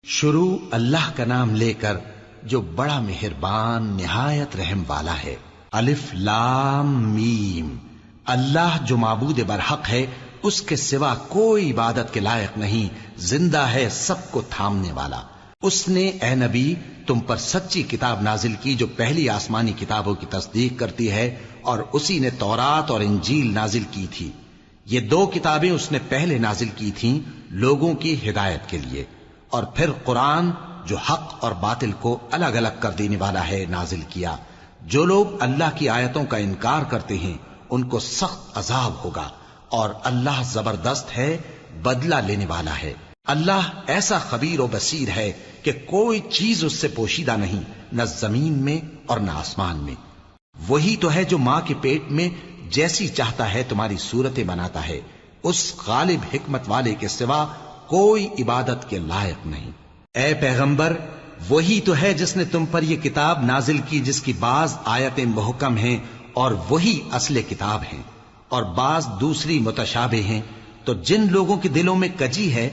شروع اللہ کا نام لے کر جو بڑا مہربان نہایت رحم والا ہے۔ الف لام میم۔ اللہ جو معبود برحق ہے، اس کے سوا کوئی عبادت کے لائق نہیں، زندہ ہے، سب کو تھامنے والا۔ اس نے اے نبی تم پر سچی کتاب نازل کی جو پہلی آسمانی کتابوں کی تصدیق کرتی ہے، اور اسی نے تورات اور انجیل نازل کی تھی۔ یہ دو کتابیں اس نے پہلے نازل کی تھیں لوگوں کی ہدایت کے لیے، اور پھر قرآن جو حق اور باطل کو الگ الگ کر دینے والا ہے نازل کیا۔ جو لوگ اللہ کی آیتوں کا انکار کرتے ہیں ان کو سخت عذاب ہوگا، اور اللہ زبردست ہے، بدلہ لینے والا ہے۔ اللہ ایسا خبیر و بصیر ہے کہ کوئی چیز اس سے پوشیدہ نہیں، نہ زمین میں اور نہ آسمان میں۔ وہی تو ہے جو ماں کے پیٹ میں جیسی چاہتا ہے تمہاری صورتیں بناتا ہے، اس غالب حکمت والے کے سوا کوئی عبادت کے لائق نہیں۔ اے پیغمبر، وہی تو ہے جس نے تم پر یہ کتاب نازل کی جس کی بعض آیتیں محکم ہیں اور وہی اصل کتاب ہیں، اور بعض دوسری متشابہ ہیں۔ تو جن لوگوں کے دلوں میں کجی ہے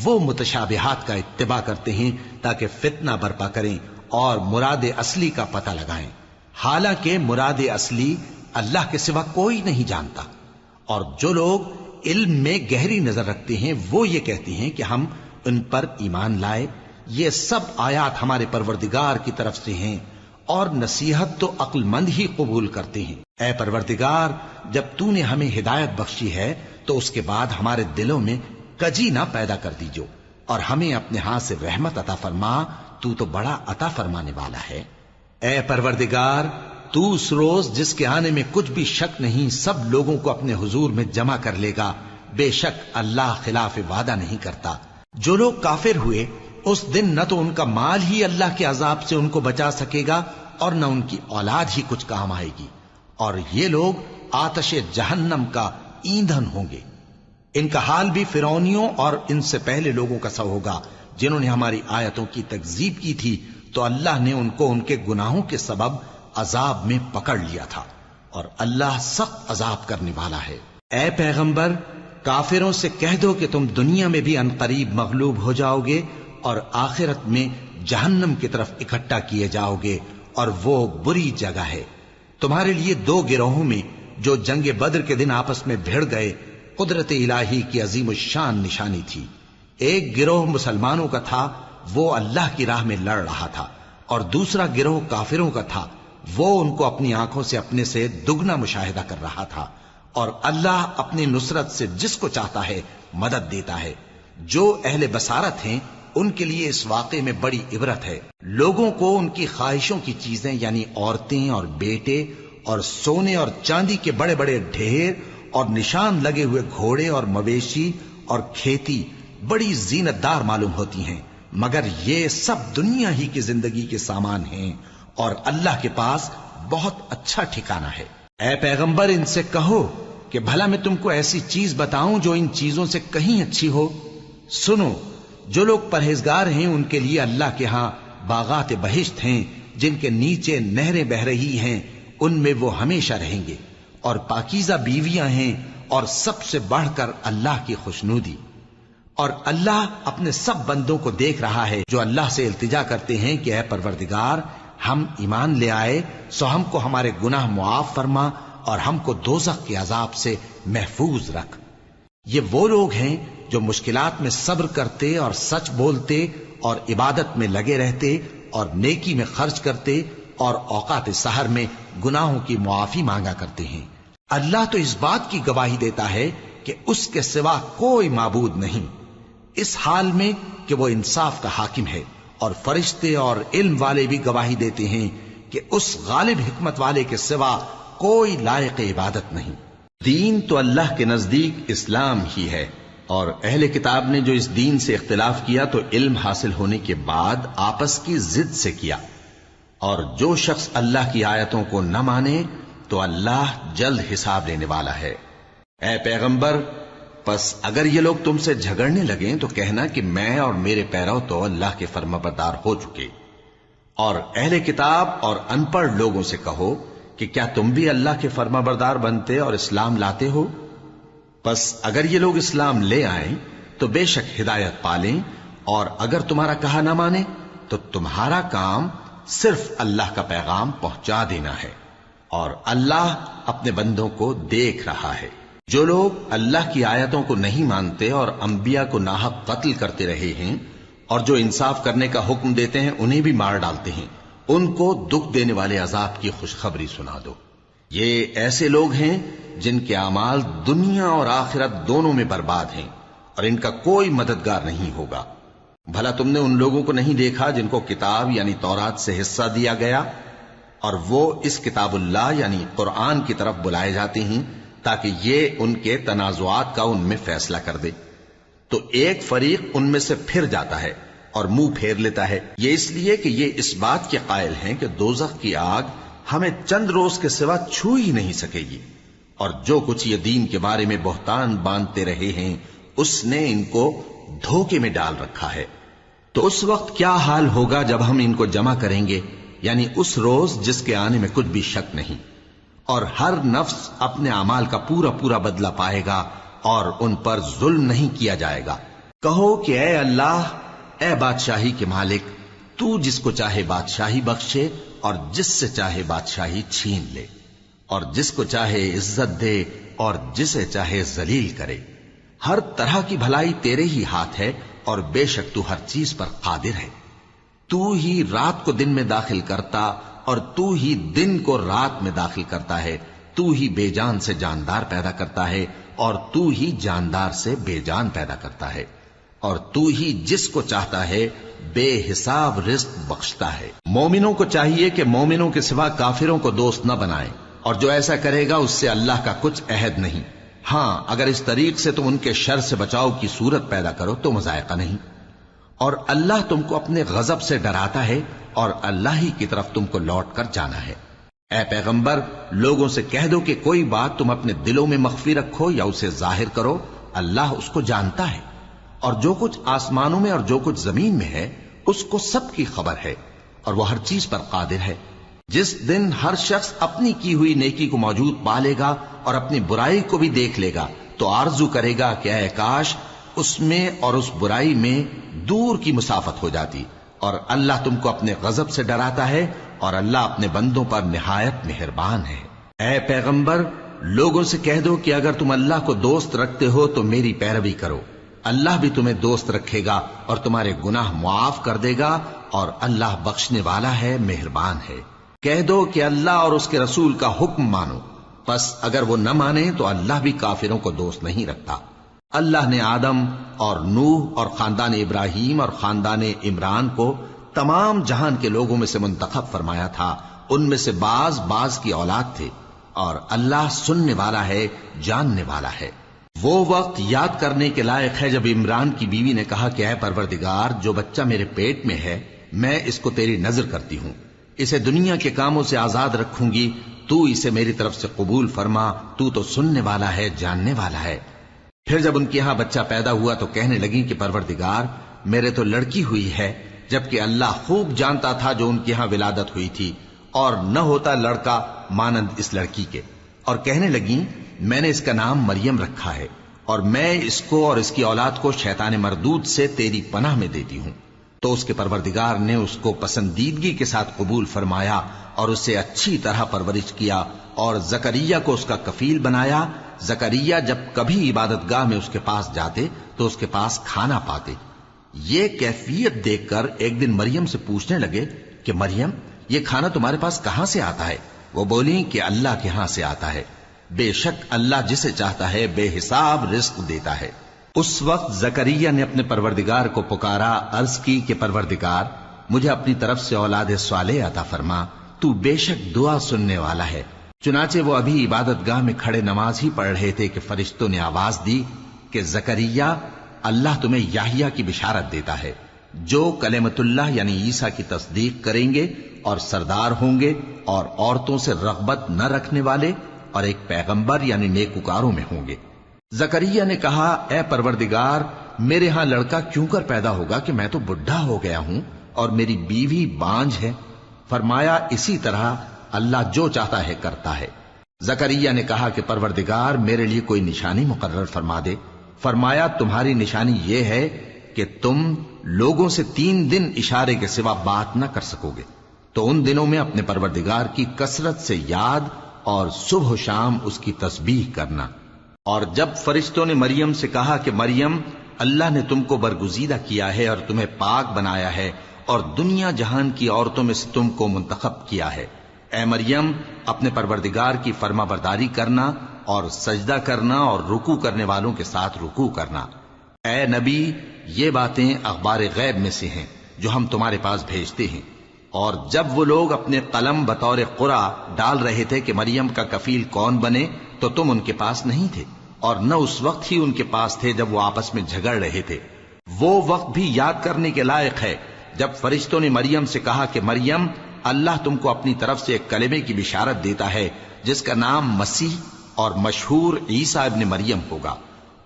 وہ متشابہات کا اتباع کرتے ہیں تاکہ فتنہ برپا کریں اور مراد اصلی کا پتہ لگائیں، حالانکہ مراد اصلی اللہ کے سوا کوئی نہیں جانتا۔ اور جو لوگ علم میں گہری نظر رکھتے ہیں وہ یہ کہتے ہیں کہ ہم ان پر ایمان لائے۔ یہ سب آیات ہمارے پروردگار کی طرف سے ہیں، اور نصیحت تو عقل مند ہی قبول کرتے ہیں۔ اے پروردگار، جب تو نے ہمیں ہدایت بخشی ہے تو اس کے بعد ہمارے دلوں میں کجی نہ پیدا کر دیجو، اور ہمیں اپنے ہاتھ سے رحمت عطا فرما، تو بڑا عطا فرمانے والا ہے۔ اے پروردگار، تو اس روز جس کے آنے میں کچھ بھی شک نہیں سب لوگوں کو اپنے حضور میں جمع کر لے گا، بے شک اللہ خلاف وعدہ نہیں کرتا۔ جو لوگ کافر ہوئے اس دن نہ تو ان کا مال ہی اللہ کے عذاب سے ان کو بچا سکے گا اور نہ ان کی اولاد ہی کچھ کام آئے گی، اور یہ لوگ آتش جہنم کا ایندھن ہوں گے۔ ان کا حال بھی فرعونیوں اور ان سے پہلے لوگوں کا سا ہوگا جنہوں نے ہماری آیتوں کی تکذیب کی تھی، تو اللہ نے ان کو ان کے گناہوں کے سبب عذاب میں پکڑ لیا تھا، اور اللہ سخت عذاب کرنے والا ہے۔ اے پیغمبر، کافروں سے کہہ دو کہ تم دنیا میں بھی عنقریب مغلوب ہو جاؤ گے اور آخرت میں جہنم کی طرف اکٹھا کیے جاؤ گے، اور وہ بری جگہ ہے۔ تمہارے لیے دو گروہوں میں جو جنگ بدر کے دن آپس میں بھڑ گئے قدرت الہی کی عظیم الشان نشانی تھی۔ ایک گروہ مسلمانوں کا تھا، وہ اللہ کی راہ میں لڑ رہا تھا، اور دوسرا گروہ کافروں کا تھا، وہ ان کو اپنی آنکھوں سے اپنے سے دگنا مشاہدہ کر رہا تھا۔ اور اللہ اپنی نصرت سے جس کو چاہتا ہے مدد دیتا ہے۔ جو اہل بصارت ہیں ان کے لیے اس واقعے میں بڑی عبرت ہے۔ لوگوں کو ان کی خواہشوں کی چیزیں یعنی عورتیں اور بیٹے اور سونے اور چاندی کے بڑے بڑے ڈھیر اور نشان لگے ہوئے گھوڑے اور مویشی اور کھیتی بڑی زینت دار معلوم ہوتی ہیں، مگر یہ سب دنیا ہی کی زندگی کے سامان ہیں، اور اللہ کے پاس بہت اچھا ٹھکانہ ہے۔ اے پیغمبر، ان سے کہو کہ بھلا میں تم کو ایسی چیز بتاؤں جو ان چیزوں سے کہیں اچھی ہو؟ سنو، جو لوگ پرہیزگار ہیں ان کے لیے اللہ کے ہاں باغات بہشت ہیں جن کے نیچے نہریں بہ رہی ہیں، ان میں وہ ہمیشہ رہیں گے، اور پاکیزہ بیویاں ہیں، اور سب سے بڑھ کر اللہ کی خوشنودی۔ اور اللہ اپنے سب بندوں کو دیکھ رہا ہے جو اللہ سے التجا کرتے ہیں کہ اے پروردگار، ہم ایمان لے آئے سو ہم کو ہمارے گناہ معاف فرما اور ہم کو دوزخ کے عذاب سے محفوظ رکھ۔ یہ وہ لوگ ہیں جو مشکلات میں صبر کرتے اور سچ بولتے اور عبادت میں لگے رہتے اور نیکی میں خرچ کرتے اور اوقات سحر میں گناہوں کی معافی مانگا کرتے ہیں۔ اللہ تو اس بات کی گواہی دیتا ہے کہ اس کے سوا کوئی معبود نہیں، اس حال میں کہ وہ انصاف کا حاکم ہے، اور فرشتے اور علم والے بھی گواہی دیتے ہیں کہ اس غالب حکمت والے کے سوا کوئی لائق عبادت نہیں۔ دین تو اللہ کے نزدیک اسلام ہی ہے، اور اہل کتاب نے جو اس دین سے اختلاف کیا تو علم حاصل ہونے کے بعد آپس کی ضد سے کیا، اور جو شخص اللہ کی آیتوں کو نہ مانے تو اللہ جلد حساب لینے والا ہے۔ اے پیغمبر، پس اگر یہ لوگ تم سے جھگڑنے لگیں تو کہنا کہ میں اور میرے پیرو تو اللہ کے فرمانبردار ہو چکے، اور اہل کتاب اور ان پڑھ لوگوں سے کہو کہ کیا تم بھی اللہ کے فرمانبردار بنتے اور اسلام لاتے ہو؟ پس اگر یہ لوگ اسلام لے آئیں تو بے شک ہدایت پالیں، اور اگر تمہارا کہا نہ مانے تو تمہارا کام صرف اللہ کا پیغام پہنچا دینا ہے، اور اللہ اپنے بندوں کو دیکھ رہا ہے۔ جو لوگ اللہ کی آیتوں کو نہیں مانتے اور انبیاء کو ناحق قتل کرتے رہے ہیں اور جو انصاف کرنے کا حکم دیتے ہیں انہیں بھی مار ڈالتے ہیں، ان کو دکھ دینے والے عذاب کی خوشخبری سنا دو۔ یہ ایسے لوگ ہیں جن کے اعمال دنیا اور آخرت دونوں میں برباد ہیں، اور ان کا کوئی مددگار نہیں ہوگا۔ بھلا تم نے ان لوگوں کو نہیں دیکھا جن کو کتاب یعنی تورات سے حصہ دیا گیا، اور وہ اس کتاب اللہ یعنی قرآن کی طرف بلائے جاتے ہیں تاکہ یہ ان کے تنازعات کا ان میں فیصلہ کر دے، تو ایک فریق ان میں سے پھر جاتا ہے اور منہ پھیر لیتا ہے، یہ اس لیے کہ یہ اس بات کے قائل ہیں کہ دوزخ کی آگ ہمیں چند روز کے سوا چھو ہی نہیں سکے گی، اور جو کچھ یہ دین کے بارے میں بہتان باندھتے رہے ہیں اس نے ان کو دھوکے میں ڈال رکھا ہے۔ تو اس وقت کیا حال ہوگا جب ہم ان کو جمع کریں گے، یعنی اس روز جس کے آنے میں کچھ بھی شک نہیں، اور ہر نفس اپنے اعمال کا پورا پورا بدلہ پائے گا اور ان پر ظلم نہیں کیا جائے گا۔ کہو کہ اے اللہ، اے بادشاہی کے مالک، تو جس کو چاہے بادشاہی بخشے اور جس سے چاہے بادشاہی چھین لے، اور جس کو چاہے عزت دے اور جسے چاہے ذلیل کرے۔ ہر طرح کی بھلائی تیرے ہی ہاتھ ہے، اور بے شک تو ہر چیز پر قادر ہے۔ تو ہی رات کو دن میں داخل کرتا اور تو ہی دن کو رات میں داخل کرتا ہے، تو ہی بے جان سے جاندار پیدا کرتا ہے اور تو ہی جاندار سے بے جان پیدا کرتا ہے، اور تو ہی جس کو چاہتا ہے بے حساب رزق بخشتا ہے۔ مومنوں کو چاہیے کہ مومنوں کے سوا کافروں کو دوست نہ بنائیں، اور جو ایسا کرے گا اس سے اللہ کا کچھ عہد نہیں۔ ہاں اگر اس طریق سے تم ان کے شر سے بچاؤ کی صورت پیدا کرو تو مذائقہ نہیں، اور اللہ تم کو اپنے غضب سے ڈراتا ہے، اور اللہ ہی کی طرف تم کو لوٹ کر جانا ہے۔ اے پیغمبر، لوگوں سے کہہ دو کہ کوئی بات تم اپنے دلوں میں مخفی رکھو یا اسے ظاہر کرو، اللہ اس کو جانتا ہے، اور جو کچھ آسمانوں میں اور جو کچھ زمین میں ہے اس کو سب کی خبر ہے، اور وہ ہر چیز پر قادر ہے۔ جس دن ہر شخص اپنی کی ہوئی نیکی کو موجود پا لے گا اور اپنی برائی کو بھی دیکھ لے گا تو آرزو کرے گا کہ اے کاش اس میں اور اس برائی میں دور کی مسافت ہو جاتی، اور اللہ تم کو اپنے غضب سے ڈراتا ہے، اور اللہ اپنے بندوں پر نہایت مہربان ہے۔ اے پیغمبر، لوگوں سے کہہ دو کہ اگر تم اللہ کو دوست رکھتے ہو تو میری پیروی کرو، اللہ بھی تمہیں دوست رکھے گا اور تمہارے گناہ معاف کر دے گا، اور اللہ بخشنے والا ہے، مہربان ہے۔ کہہ دو کہ اللہ اور اس کے رسول کا حکم مانو، پس اگر وہ نہ مانے تو اللہ بھی کافروں کو دوست نہیں رکھتا۔ اللہ نے آدم اور نوح اور خاندان ابراہیم اور خاندان عمران کو تمام جہان کے لوگوں میں سے منتخب فرمایا تھا، ان میں سے بعض بعض کی اولاد تھے، اور اللہ سننے والا ہے، جاننے والا ہے۔ وہ وقت یاد کرنے کے لائق ہے جب عمران کی بیوی نے کہا کہ اے پروردگار، جو بچہ میرے پیٹ میں ہے میں اس کو تیری نذر کرتی ہوں، اسے دنیا کے کاموں سے آزاد رکھوں گی، تو اسے میری طرف سے قبول فرما، تو سننے والا ہے، جاننے والا ہے۔ پھر جب ان کے ہاں بچہ پیدا ہوا تو کہنے لگی کہ پروردگار، میرے تو لڑکی ہوئی ہے، جبکہ اللہ خوب جانتا تھا جو ان کے ہاں ولادت ہوئی تھی، اور نہ ہوتا لڑکا مانند اس لڑکی کے۔ اور کہنے لگی میں نے اس کا نام مریم رکھا ہے، اور میں اس کو اور اس کی اولاد کو شیطان مردود سے تیری پناہ میں دیتی ہوں۔ تو اس کے پروردگار نے اس کو پسندیدگی کے ساتھ قبول فرمایا اور اسے اچھی طرح پرورش کیا، اور زکریا کو اس کا کفیل بنایا۔ زکریا جب کبھی عبادت گاہ میں اس کے پاس جاتے تو اس کے پاس کھانا پاتے۔ یہ کیفیت دیکھ کر ایک دن مریم سے پوچھنے لگے کہ مریم، یہ کھانا تمہارے پاس کہاں سے آتا ہے؟ وہ بولی کہ اللہ کے ہاں سے آتا ہے، بے شک اللہ جسے چاہتا ہے بے حساب رزق دیتا ہے۔ اس وقت زکریا نے اپنے پروردگار کو پکارا، عرض کی کہ پروردگار، مجھے اپنی طرف سے اولاد صالح عطا فرما، تو بے شک دعا سننے والا ہے۔ چنانچہ وہ ابھی عبادت گاہ میں کھڑے نماز ہی پڑھ رہے تھے کہ فرشتوں نے آواز دی کہ زکریا، اللہ تمہیں یحییٰ کی بشارت دیتا ہے، جو کلمۃ اللہ یعنی عیسیٰ کی تصدیق کریں گے اور سردار ہوں گے اور عورتوں سے رغبت نہ رکھنے والے اور ایک پیغمبر یعنی نیکوکاروں میں ہوں گے۔ زکریا نے کہا، اے پروردگار، میرے ہاں لڑکا کیوں کر پیدا ہوگا کہ میں تو بڈھا ہو گیا ہوں اور میری بیوی بانجھ ہے؟ فرمایا، اسی طرح اللہ جو چاہتا ہے کرتا ہے۔ زکریا نے کہا کہ پروردگار، میرے لیے کوئی نشانی مقرر فرما دے۔ فرمایا، تمہاری نشانی یہ ہے کہ تم لوگوں سے 3 دن اشارے کے سوا بات نہ کر سکو گے، تو ان دنوں میں اپنے پروردگار کی کثرت سے یاد اور صبح و شام اس کی تسبیح کرنا۔ اور جب فرشتوں نے مریم سے کہا کہ مریم، اللہ نے تم کو برگزیدہ کیا ہے اور تمہیں پاک بنایا ہے اور دنیا جہان کی عورتوں میں سے تم کو منتخب کیا ہے، اے مریم اپنے پروردگار کی فرما برداری کرنا اور سجدہ کرنا اور رکوع کرنے والوں کے ساتھ رکوع کرنا۔ اے نبی، یہ باتیں اخبار غیب میں سے ہیں جو ہم تمہارے پاس بھیجتے ہیں۔ اور جب وہ لوگ اپنے قلم بطور قرعہ ڈال رہے تھے کہ مریم کا کفیل کون بنے، تو تم ان کے پاس نہیں تھے، اور نہ اس وقت ہی ان کے پاس تھے جب وہ آپس میں جھگڑ رہے تھے۔ وہ وقت بھی یاد کرنے کے لائق ہے جب فرشتوں نے مریم سے کہا کہ مریم، اللہ تم کو اپنی طرف سے ایک کلمے کی بشارت دیتا ہے جس کا نام مسیح اور مشہور عیسیٰ ابن مریم ہوگا،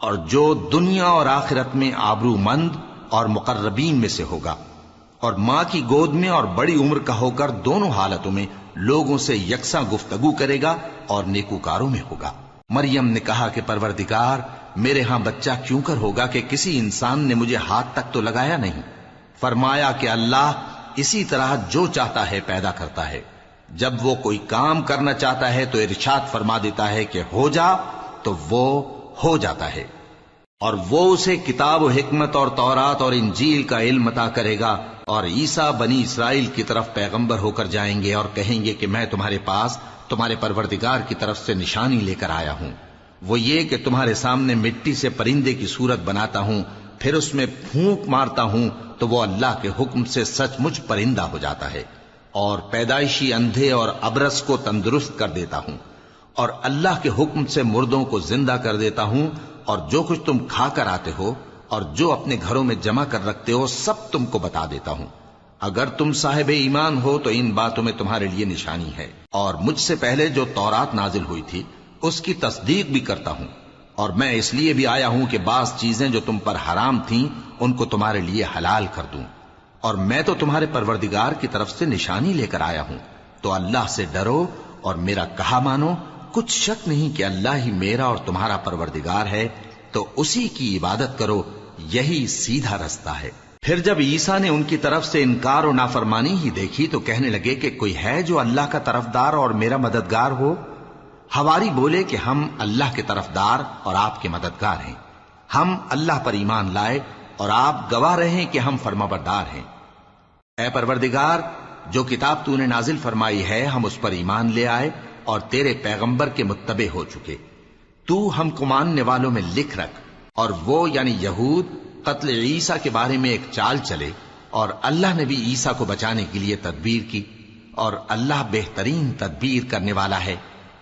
اور جو دنیا اور آخرت میں آبرو مند اور مقربین میں سے ہوگا، اور ماں کی گود میں اور بڑی عمر کا ہو کر دونوں حالتوں میں لوگوں سے یکساں گفتگو کرے گا اور نیکوکاروں میں ہوگا۔ مریم نے کہا کہ پروردگار، میرے ہاں بچہ کیوں کر ہوگا کہ کسی انسان نے مجھے ہاتھ تک تو لگایا نہیں۔ فرمایا کہ اللہ اسی طرح جو چاہتا ہے پیدا کرتا ہے، جب وہ کوئی کام کرنا چاہتا ہے تو ارشاد فرما دیتا ہے کہ ہو جا، تو وہ ہو جاتا ہے۔ اور وہ اسے کتاب و حکمت اور تورات اور انجیل کا علم عطا کرے گا، اور عیسیٰ بنی اسرائیل کی طرف پیغمبر ہو کر جائیں گے اور کہیں گے کہ میں تمہارے پاس تمہارے پروردگار کی طرف سے نشانی لے کر آیا ہوں، وہ یہ کہ تمہارے سامنے مٹی سے پرندے کی صورت بناتا ہوں، پھر اس میں پھونک مارتا ہوں تو وہ اللہ کے حکم سے سچ مچ پرندہ ہو جاتا ہے، اور پیدائشی اندھے اور ابرص کو تندرست کر دیتا ہوں، اور اللہ کے حکم سے مردوں کو زندہ کر دیتا ہوں، اور جو کچھ تم کھا کر آتے ہو اور جو اپنے گھروں میں جمع کر رکھتے ہو سب تم کو بتا دیتا ہوں۔ اگر تم صاحب ایمان ہو تو ان باتوں میں تمہارے لیے نشانی ہے، اور مجھ سے پہلے جو تورات نازل ہوئی تھی اس کی تصدیق بھی کرتا ہوں، اور میں اس لیے بھی آیا ہوں کہ بعض چیزیں جو تم پر حرام تھیں ان کو تمہارے لیے حلال کر دوں، اور میں تو تمہارے پروردگار کی طرف سے نشانی لے کر آیا ہوں، تو اللہ سے ڈرو اور میرا کہا مانو۔ کچھ شک نہیں کہ اللہ ہی میرا اور تمہارا پروردگار ہے، تو اسی کی عبادت کرو، یہی سیدھا رستہ ہے۔ پھر جب عیسیٰ نے ان کی طرف سے انکار و نافرمانی ہی دیکھی تو کہنے لگے کہ کوئی ہے جو اللہ کا طرفدار اور میرا مددگار ہو؟ حواری بولے کہ ہم اللہ کے طرفدار اور آپ کے مددگار ہیں، ہم اللہ پر ایمان لائے اور آپ گواہ رہیں کہ ہم فرمانبردار ہیں۔ اے پروردگار، جو کتاب تو نے نازل فرمائی ہے ہم اس پر ایمان لے آئے اور تیرے پیغمبر کے متبع ہو چکے، تو ہم کو ماننے والوں میں لکھ رکھ۔ اور وہ یعنی یہود قتل عیسیٰ کے بارے میں ایک چال چلے، اور اللہ نے بھی عیسیٰ کو بچانے کے لیے تدبیر کی، اور اللہ بہترین تدبیر کرنے والا ہے۔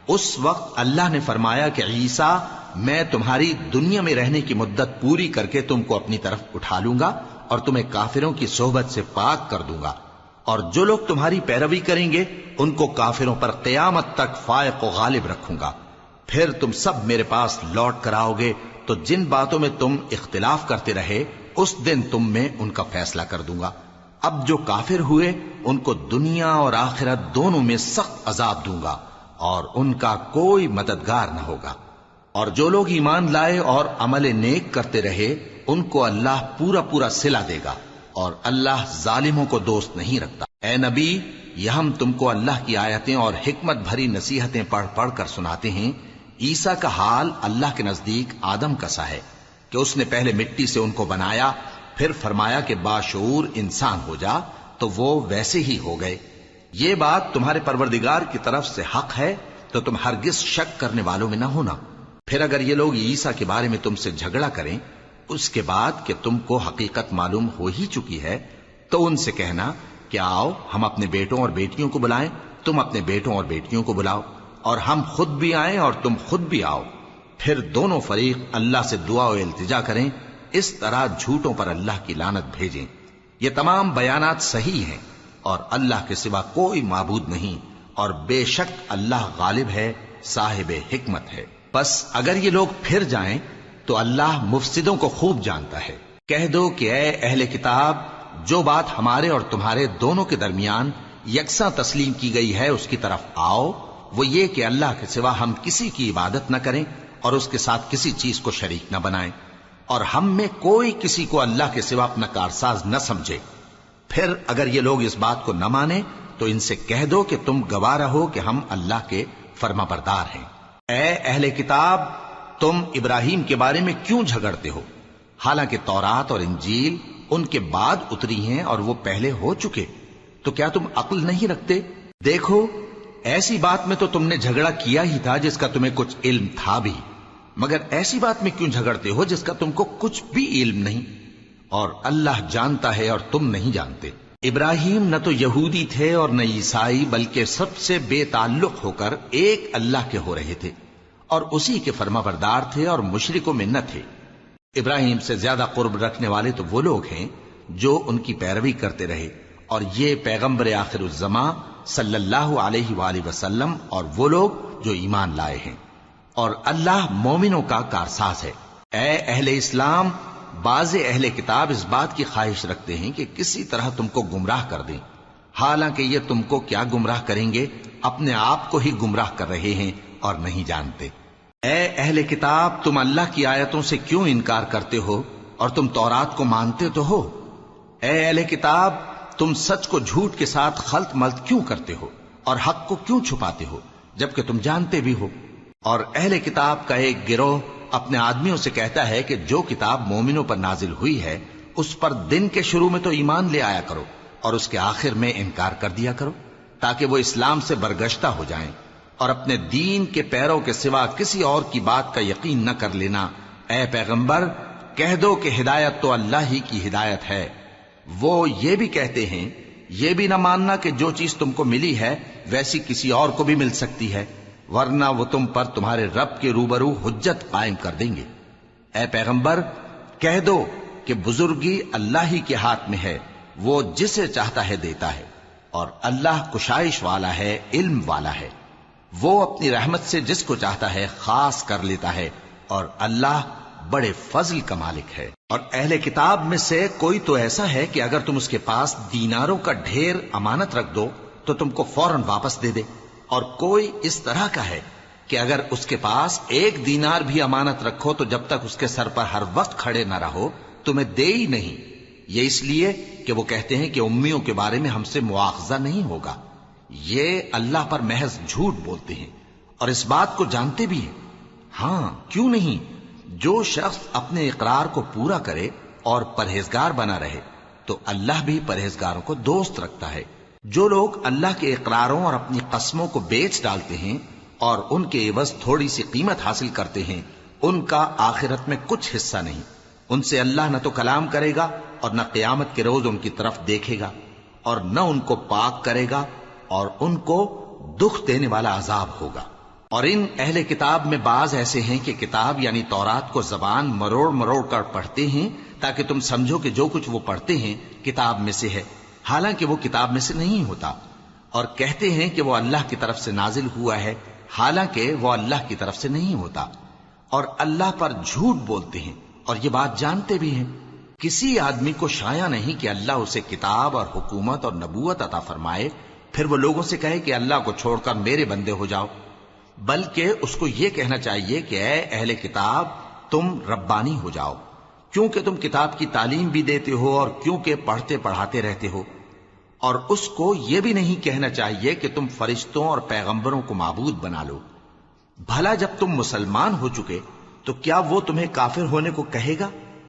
اس وقت اللہ نے فرمایا کہ عیسیٰ، میں تمہاری دنیا میں رہنے کی مدت پوری کر کے تم کو اپنی طرف اٹھا لوں گا اور تمہیں کافروں کی صحبت سے پاک کر دوں گا، اور جو لوگ تمہاری پیروی کریں گے ان کو کافروں پر قیامت تک فائق و غالب رکھوں گا۔ پھر تم سب میرے پاس لوٹ کر آؤ گے تو جن باتوں میں تم اختلاف کرتے رہے اس دن تم میں ان کا فیصلہ کر دوں گا۔ اب جو کافر ہوئے ان کو دنیا اور آخرت دونوں میں سخت عذاب دوں گا، اور ان کا کوئی مددگار نہ ہوگا۔ اور جو لوگ ایمان لائے اور عمل نیک کرتے رہے ان کو اللہ پورا پورا صلہ دے گا، اور اللہ ظالموں کو دوست نہیں رکھتا۔ اے نبی، یہ ہم تم کو اللہ کی آیتیں اور حکمت بھری نصیحتیں پڑھ پڑھ کر سناتے ہیں۔ عیسیٰ کا حال اللہ کے نزدیک آدم کا سا ہے کہ اس نے پہلے مٹی سے ان کو بنایا، پھر فرمایا کہ باشعور انسان ہو جا، تو وہ ویسے ہی ہو گئے۔ یہ بات تمہارے پروردگار کی طرف سے حق ہے، تو تم ہرگز شک کرنے والوں میں نہ ہونا۔ پھر اگر یہ لوگ عیسیٰ کے بارے میں تم سے جھگڑا کریں اس کے بعد کہ تم کو حقیقت معلوم ہو ہی چکی ہے، تو ان سے کہنا کہ آؤ ہم اپنے بیٹوں اور بیٹیوں کو بلائیں، تم اپنے بیٹوں اور بیٹیوں کو بلاؤ، اور ہم خود بھی آئیں اور تم خود بھی آؤ، پھر دونوں فریق اللہ سے دعا و التجا کریں، اس طرح جھوٹوں پر اللہ کی لعنت بھیجیں۔ یہ تمام بیانات صحیح ہیں، اور اللہ کے سوا کوئی معبود نہیں، اور بے شک اللہ غالب ہے، صاحب حکمت ہے۔ بس اگر یہ لوگ پھر جائیں تو اللہ مفسدوں کو خوب جانتا ہے۔ کہہ دو کہ اے اہل کتاب، جو بات ہمارے اور تمہارے دونوں کے درمیان یکساں تسلیم کی گئی ہے اس کی طرف آؤ، وہ یہ کہ اللہ کے سوا ہم کسی کی عبادت نہ کریں اور اس کے ساتھ کسی چیز کو شریک نہ بنائیں۔ اور ہم میں کوئی کسی کو اللہ کے سوا اپنا کارساز نہ سمجھے۔ پھر اگر یہ لوگ اس بات کو نہ مانے تو ان سے کہہ دو کہ تم گواہ رہو کہ ہم اللہ کے فرما بردار ہیں۔ اے اہل کتاب، تم ابراہیم کے بارے میں کیوں جھگڑتے ہو؟ حالانکہ تورات اور انجیل ان کے بعد اتری ہیں اور وہ پہلے ہو چکے، تو کیا تم عقل نہیں رکھتے؟ دیکھو، ایسی بات میں تو تم نے جھگڑا کیا ہی تھا جس کا تمہیں کچھ علم تھا بھی، مگر ایسی بات میں کیوں جھگڑتے ہو جس کا تم کو کچھ بھی علم نہیں؟ اور اللہ جانتا ہے اور تم نہیں جانتے۔ ابراہیم نہ تو یہودی تھے اور نہ عیسائی، بلکہ سب سے بے تعلق ہو کر ایک اللہ کے ہو رہے تھے اور اسی کے فرما بردار تھے اور مشرکوں میں نہ تھے۔ ابراہیم سے زیادہ قرب رکھنے والے تو وہ لوگ ہیں جو ان کی پیروی کرتے رہے، اور یہ پیغمبر آخر الزماں صلی اللہ علیہ وآلہ وسلم اور وہ لوگ جو ایمان لائے ہیں، اور اللہ مومنوں کا کارساز ہے۔ اے اہل اسلام، بعض اہل کتاب اس بات کی خواہش رکھتے ہیں کہ کسی طرح تم کو گمراہ کر دیں، حالانکہ یہ تم کو کیا گمراہ کریں گے، اپنے آپ کو ہی گمراہ کر رہے ہیں اور نہیں جانتے۔ اے اہل کتاب، تم اللہ کی آیتوں سے کیوں انکار کرتے ہو اور تم تورات کو مانتے تو ہو؟ اے اہل کتاب، تم سچ کو جھوٹ کے ساتھ خلط ملط کیوں کرتے ہو اور حق کو کیوں چھپاتے ہو جبکہ تم جانتے بھی ہو؟ اور اہل کتاب کا ایک گروہ اپنے آدمیوں سے کہتا ہے کہ جو کتاب مومنوں پر نازل ہوئی ہے اس پر دن کے شروع میں تو ایمان لے آیا کرو اور اس کے آخر میں انکار کر دیا کرو، تاکہ وہ اسلام سے برگشتہ ہو جائیں، اور اپنے دین کے پیروں کے سوا کسی اور کی بات کا یقین نہ کر لینا۔ اے پیغمبر، کہہ دو کہ ہدایت تو اللہ ہی کی ہدایت ہے۔ وہ یہ بھی کہتے ہیں، یہ بھی نہ ماننا کہ جو چیز تم کو ملی ہے ویسی کسی اور کو بھی مل سکتی ہے، ورنہ وہ تم پر تمہارے رب کے روبرو حجت قائم کر دیں گے۔ اے پیغمبر، کہہ دو کہ بزرگی اللہ ہی کے ہاتھ میں ہے، وہ جسے چاہتا ہے دیتا ہے، اور اللہ کشائش والا ہے، علم والا ہے، وہ اپنی رحمت سے جس کو چاہتا ہے خاص کر لیتا ہے، اور اللہ بڑے فضل کا مالک ہے۔ اور اہل کتاب میں سے کوئی تو ایسا ہے کہ اگر تم اس کے پاس دیناروں کا ڈھیر امانت رکھ دو تو تم کو فوراً واپس دے دے، اور کوئی اس طرح کا ہے کہ اگر اس کے پاس ایک دینار بھی امانت رکھو تو جب تک اس کے سر پر ہر وقت کھڑے نہ رہو تمہیں دے ہی نہیں۔ یہ اس لیے کہ وہ کہتے ہیں کہ امیوں کے بارے میں ہم سے مواخذہ نہیں ہوگا۔ یہ اللہ پر محض جھوٹ بولتے ہیں اور اس بات کو جانتے بھی ہیں۔ ہاں، کیوں نہیں؟ جو شخص اپنے اقرار کو پورا کرے اور پرہیزگار بنا رہے تو اللہ بھی پرہیزگاروں کو دوست رکھتا ہے۔ جو لوگ اللہ کے اقراروں اور اپنی قسموں کو بیچ ڈالتے ہیں اور ان کے عوض تھوڑی سی قیمت حاصل کرتے ہیں، ان کا آخرت میں کچھ حصہ نہیں۔ ان سے اللہ نہ تو کلام کرے گا اور نہ قیامت کے روز ان کی طرف دیکھے گا، اور نہ ان کو پاک کرے گا، اور ان کو دکھ دینے والا عذاب ہوگا۔ اور ان اہل کتاب میں بعض ایسے ہیں کہ کتاب یعنی تورات کو زبان مروڑ مروڑ کر پڑھتے ہیں تاکہ تم سمجھو کہ جو کچھ وہ پڑھتے ہیں کتاب میں سے ہے، حالانکہ وہ کتاب میں سے نہیں ہوتا، اور کہتے ہیں کہ وہ اللہ کی طرف سے نازل ہوا ہے، حالانکہ وہ اللہ کی طرف سے نہیں ہوتا، اور اللہ پر جھوٹ بولتے ہیں اور یہ بات جانتے بھی ہیں۔ کسی آدمی کو شایع نہیں کہ اللہ اسے کتاب اور حکومت اور نبوت عطا فرمائے، پھر وہ لوگوں سے کہے کہ اللہ کو چھوڑ کر میرے بندے ہو جاؤ، بلکہ اس کو یہ کہنا چاہیے کہ اے اہل کتاب، تم ربانی ہو جاؤ، کیونکہ تم کتاب کی تعلیم بھی دیتے ہو اور کیونکہ پڑھتے پڑھاتے رہتے ہو۔ اور اس کو یہ بھی نہیں کہنا چاہیے کہ تم فرشتوں اور پیغمبروں کو معبود بنا لو۔ بھلا جب تم مسلمان ہو چکے تو کیا وہ تمہیں کافر ہونے کو کہے گا؟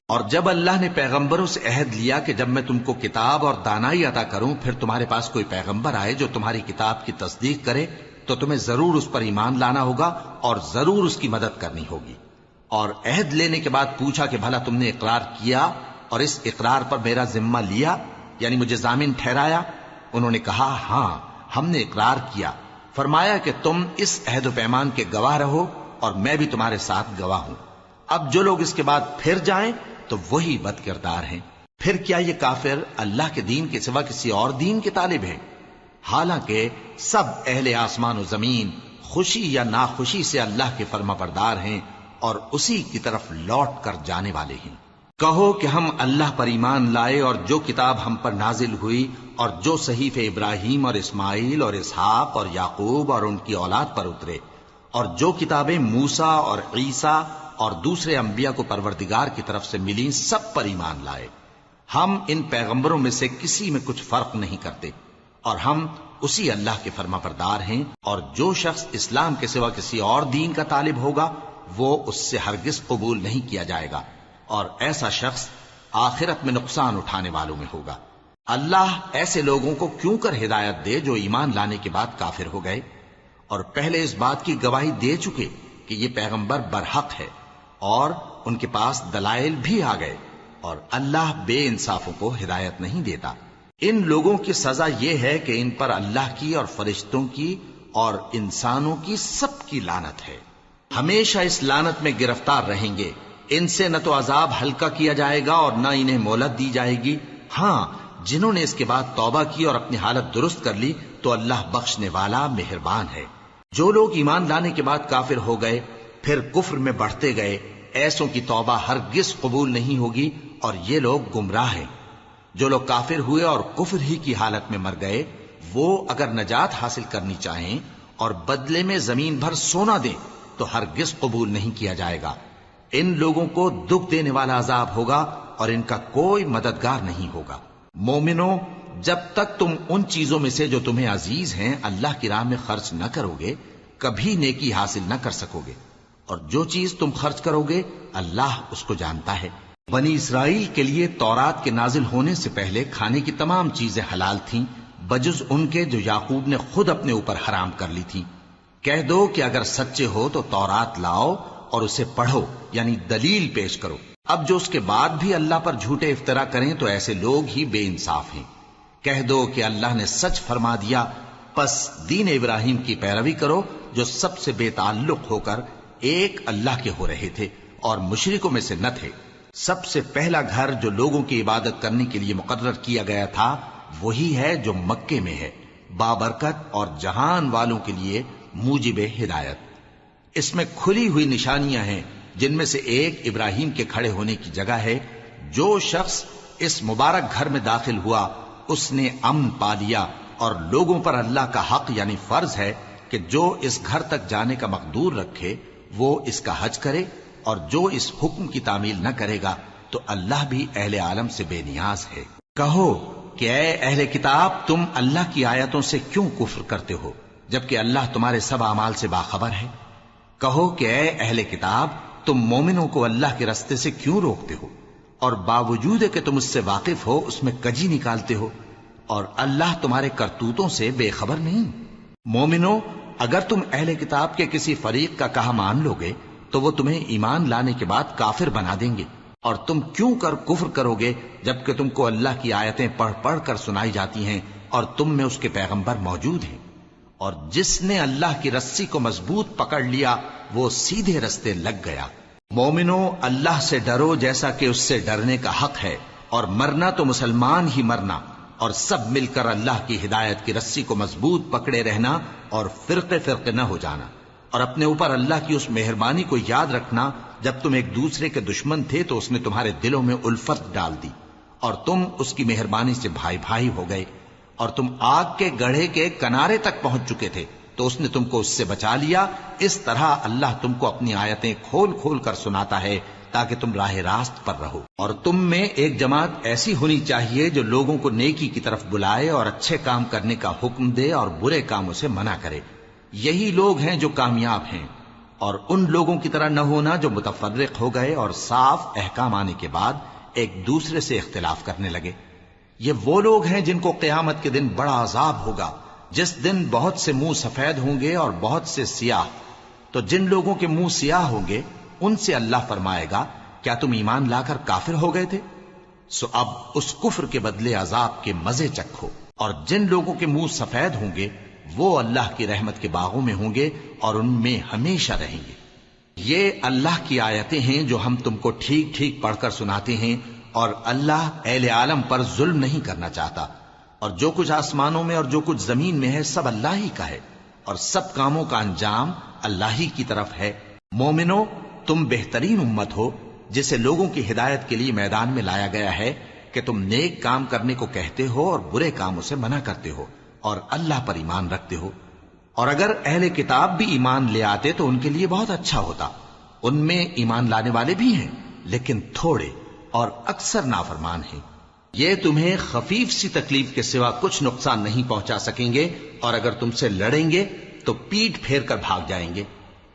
اور جب اللہ نے پیغمبروں سے عہد لیا کہ جب میں تم کو کتاب اور دانائی عطا کروں پھر تمہارے پاس کوئی پیغمبر آئے جو تمہاری کتاب کی تصدیق کرے تو تمہیں ضرور اس پر ایمان لانا ہوگا اور ضرور اس کی مدد کرنی ہوگی۔ اور عہد لینے کے بعد پوچھا کہ بھلا تم نے اقرار کیا اور اس اقرار پر میرا ذمہ لیا، یعنی مجھے ضامن ٹھہرایا؟ انہوں نے کہا ہاں، ہم نے اقرار کیا۔ فرمایا کہ تم اس عہد و پیمان کے گواہ رہو اور میں بھی تمہارے ساتھ گواہ ہوں۔ اب جو لوگ اس کے بعد پھر جائیں تو وہی بد کردار ہیں۔ پھر کیا یہ کافر اللہ کے دین کے سوا کسی اور دین کے طالب ہیں؟ حالانکہ سب اہل آسمان و زمین خوشی یا ناخوشی سے اللہ کے فرما بردار ہیں اور اسی کی طرف لوٹ کر جانے والے ہیں۔ کہو کہ ہم اللہ پر ایمان لائے اور جو کتاب ہم پر نازل ہوئی اور جو صحیفے ابراہیم اور اسماعیل اور اسحاق اور یعقوب اور ان کی اولاد پر اترے، اور جو کتابیں موسیٰ اور عیسیٰ اور دوسرے انبیاء کو پروردگار کی طرف سے ملی سب پر ایمان لائے۔ ہم ان پیغمبروں میں سے کسی میں کچھ فرق نہیں کرتے، اور ہم اسی اللہ کے فرما بردار ہیں، اور جو شخص اسلام کے سوا کسی اور دین کا طالب ہوگا وہ اس سے ہرگز قبول نہیں کیا جائے گا، اور ایسا شخص آخرت میں نقصان اٹھانے والوں میں ہوگا۔ اللہ ایسے لوگوں کو کیوں کر ہدایت دے جو ایمان لانے کے بعد کافر ہو گئے اور پہلے اس بات کی گواہی دے چکے کہ یہ پیغمبر برحق ہے اور ان کے پاس دلائل بھی آ گئے، اور اللہ بے انصافوں کو ہدایت نہیں دیتا۔ ان لوگوں کی سزا یہ ہے کہ ان پر اللہ کی اور فرشتوں کی اور انسانوں کی سب کی لعنت ہے، ہمیشہ اس لعنت میں گرفتار رہیں گے۔ ان سے نہ تو عذاب ہلکا کیا جائے گا اور نہ انہیں مہلت دی جائے گی۔ ہاں، جنہوں نے اس کے بعد توبہ کی اور اپنی حالت درست کر لی تو اللہ بخشنے والا مہربان ہے۔ جو لوگ ایمان لانے کے بعد کافر ہو گئے پھر کفر میں بڑھتے گئے، ایسوں کی توبہ ہرگز قبول نہیں ہوگی، اور یہ لوگ گمراہ ہیں۔ جو لوگ کافر ہوئے اور کفر ہی کی حالت میں مر گئے، وہ اگر نجات حاصل کرنی چاہیں اور بدلے میں زمین بھر سونا دیں تو ہرگز قبول نہیں کیا جائے گا۔ ان لوگوں کو دکھ دینے والا عذاب ہوگا اور ان کا کوئی مددگار نہیں ہوگا۔ مومنو، جب تک تم ان چیزوں میں سے جو تمہیں عزیز ہیں اللہ کی راہ میں خرچ نہ کرو گے کبھی نیکی حاصل نہ کر سکو گے، اور جو چیز تم خرچ کرو گے اللہ اس کو جانتا ہے۔ بنی اسرائیل کے لیے تورات کے نازل ہونے سے پہلے کھانے کی تمام چیزیں حلال تھیں بجز ان کے جو یعقوب نے خود اپنے اوپر حرام کر لی تھی۔ کہہ دو کہ اگر سچے ہو تو تورات لاؤ اور اسے پڑھو، یعنی دلیل پیش کرو۔ اب جو اس کے بعد بھی اللہ پر جھوٹے افطرا کریں تو ایسے لوگ ہی بے انصاف ہیں۔ کہہ دو کہ اللہ نے سچ فرما دیا، پس دین ابراہیم کی پیروی کرو جو سب سے بے تعلق ہو کر ایک اللہ کے ہو رہے تھے اور مشرکوں میں سے نہ تھے۔ سب سے پہلا گھر جو لوگوں کی عبادت کرنے کے لیے مقرر کیا گیا تھا وہی ہے جو مکے میں ہے، بابرکت اور جہان والوں کے لیے موجب ہدایت۔ اس میں کھلی ہوئی نشانیاں ہیں جن میں سے ایک ابراہیم کے کھڑے ہونے کی جگہ ہے۔ جو شخص اس مبارک گھر میں داخل ہوا اس نے امن پا لیا، اور لوگوں پر اللہ کا حق یعنی فرض ہے کہ جو اس گھر تک جانے کا مقدور رکھے وہ اس کا حج کرے، اور جو اس حکم کی تعمیل نہ کرے گا تو اللہ بھی اہل عالم سے بے نیاز ہے۔ کہو کہ اے اہل کتاب، تم اللہ کی آیتوں سے کیوں کفر کرتے ہو جبکہ اللہ تمہارے سب اعمال سے باخبر ہے؟ کہو کہ اے اہل کتاب، تم مومنوں کو اللہ کے رستے سے کیوں روکتے ہو اور باوجود کہ تم اس سے واقف ہو اس میں کجی نکالتے ہو، اور اللہ تمہارے کرتوتوں سے بے خبر نہیں؟ مومنو، اگر تم اہل کتاب کے کسی فریق کا کہا مان لو گے تو وہ تمہیں ایمان لانے کے بعد کافر بنا دیں گے، اور تم کیوں کر کفر کرو گے جبکہ تم کو اللہ کی آیتیں پڑھ پڑھ کر سنائی جاتی ہیں اور تم میں اس کے پیغمبر موجود ہیں۔ اور جس نے اللہ کی رسی کو مضبوط پکڑ لیا وہ سیدھے رستے لگ گیا۔ مومنو، اللہ سے ڈرو جیسا کہ اس سے ڈرنے کا حق ہے، اور مرنا تو مسلمان ہی مرنا، اور سب مل کر اللہ کی ہدایت کی رسی کو مضبوط پکڑے رہنا اور فرقے فرقے نہ ہو جانا، اور اپنے اوپر اللہ کی اس مہربانی کو یاد رکھنا جب تم ایک دوسرے کے دشمن تھے تو اس نے تمہارے دلوں میں الفت ڈال دی اور تم اس کی مہربانی سے بھائی بھائی ہو گئے، اور تم آگ کے گڑھے کے کنارے تک پہنچ چکے تھے تو اس نے تم کو اس سے بچا لیا۔ اس طرح اللہ تم کو اپنی آیتیں کھول کھول کر سناتا ہے تاکہ تم راہ راست پر رہو۔ اور تم میں ایک جماعت ایسی ہونی چاہیے جو لوگوں کو نیکی کی طرف بلائے اور اچھے کام کرنے کا حکم دے اور برے کاموں سے منع کرے۔ یہی لوگ ہیں جو کامیاب ہیں، اور ان لوگوں کی طرح نہ ہونا جو متفرق ہو گئے اور صاف احکام آنے کے بعد ایک دوسرے سے اختلاف کرنے لگے۔ یہ وہ لوگ ہیں جن کو قیامت کے دن بڑا عذاب ہوگا، جس دن بہت سے منہ سفید ہوں گے اور بہت سے سیاہ۔ تو جن لوگوں کے منہ سیاہ ہوں گے ان سے اللہ فرمائے گا، کیا تم ایمان لا کر کافر ہو گئے تھے؟ سو اب اس کفر کے بدلے عذاب کے مزے چکھو۔ اور جن لوگوں کے منہ سفید ہوں گے وہ اللہ کی رحمت کے باغوں میں ہوں گے اور ان میں ہمیشہ رہیں گے۔ یہ اللہ کی آیتیں ہیں جو ہم تم کو ٹھیک ٹھیک پڑھ کر سناتے ہیں، اور اللہ اہل عالم پر ظلم نہیں کرنا چاہتا، اور جو کچھ آسمانوں میں اور جو کچھ زمین میں ہے سب اللہ ہی کا ہے، اور سب کاموں کا انجام اللہ ہی کی طرف ہے۔ مومنو، تم بہترین امت ہو جسے لوگوں کی ہدایت کے لیے میدان میں لایا گیا ہے کہ تم نیک کام کرنے کو کہتے ہو اور برے کاموں سے منع کرتے ہو اور اللہ پر ایمان رکھتے ہو۔ اور اگر اہل کتاب بھی ایمان لے آتے تو ان کے لیے بہت اچھا ہوتا، ان میں ایمان لانے والے بھی ہیں لیکن تھوڑے اور اکثر نافرمان ہیں۔ یہ تمہیں خفیف سی تکلیف کے سوا کچھ نقصان نہیں پہنچا سکیں گے، اور اگر تم سے لڑیں گے تو پیٹ پھیر کر بھاگ جائیں گے،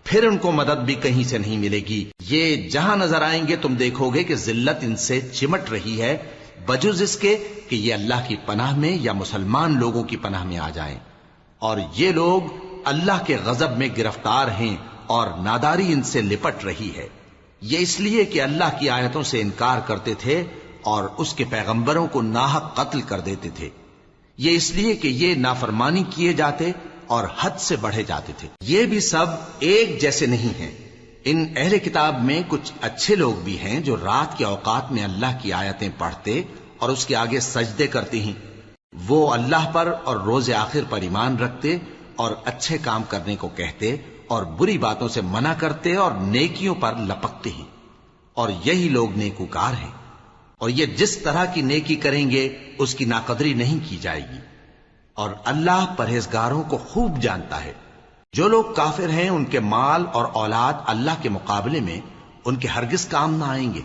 پھر ان کو مدد بھی کہیں سے نہیں ملے گی۔ یہ جہاں نظر آئیں گے تم دیکھو گے کہ ذلت ان سے چمٹ رہی ہے، بجز اس کے کہ یہ اللہ کی پناہ میں یا مسلمان لوگوں کی پناہ میں آ جائیں، اور یہ لوگ اللہ کے غضب میں گرفتار ہیں اور ناداری ان سے لپٹ رہی ہے۔ یہ اس لیے کہ اللہ کی آیتوں سے انکار کرتے تھے اور اس کے پیغمبروں کو ناحق قتل کر دیتے تھے۔ یہ اس لیے کہ یہ نافرمانی کیے جاتے اور حد سے بڑھے جاتے تھے۔ یہ بھی سب ایک جیسے نہیں ہیں۔ ان اہل کتاب میں کچھ اچھے لوگ بھی ہیں جو رات کے اوقات میں اللہ کی آیتیں پڑھتے اور اس کے آگے سجدے کرتے ہیں۔ وہ اللہ پر اور روز آخر پر ایمان رکھتے اور اچھے کام کرنے کو کہتے اور بری باتوں سے منع کرتے اور نیکیوں پر لپکتے ہیں، اور یہی لوگ نیکوکار ہیں۔ اور یہ جس طرح کی نیکی کریں گے اس کی ناقدری نہیں کی جائے گی، اور اللہ پرہیزگاروں کو خوب جانتا ہے۔ جو لوگ کافر ہیں ان کے مال اور اولاد اللہ کے مقابلے میں ان کے ہرگز کام نہ آئیں گے،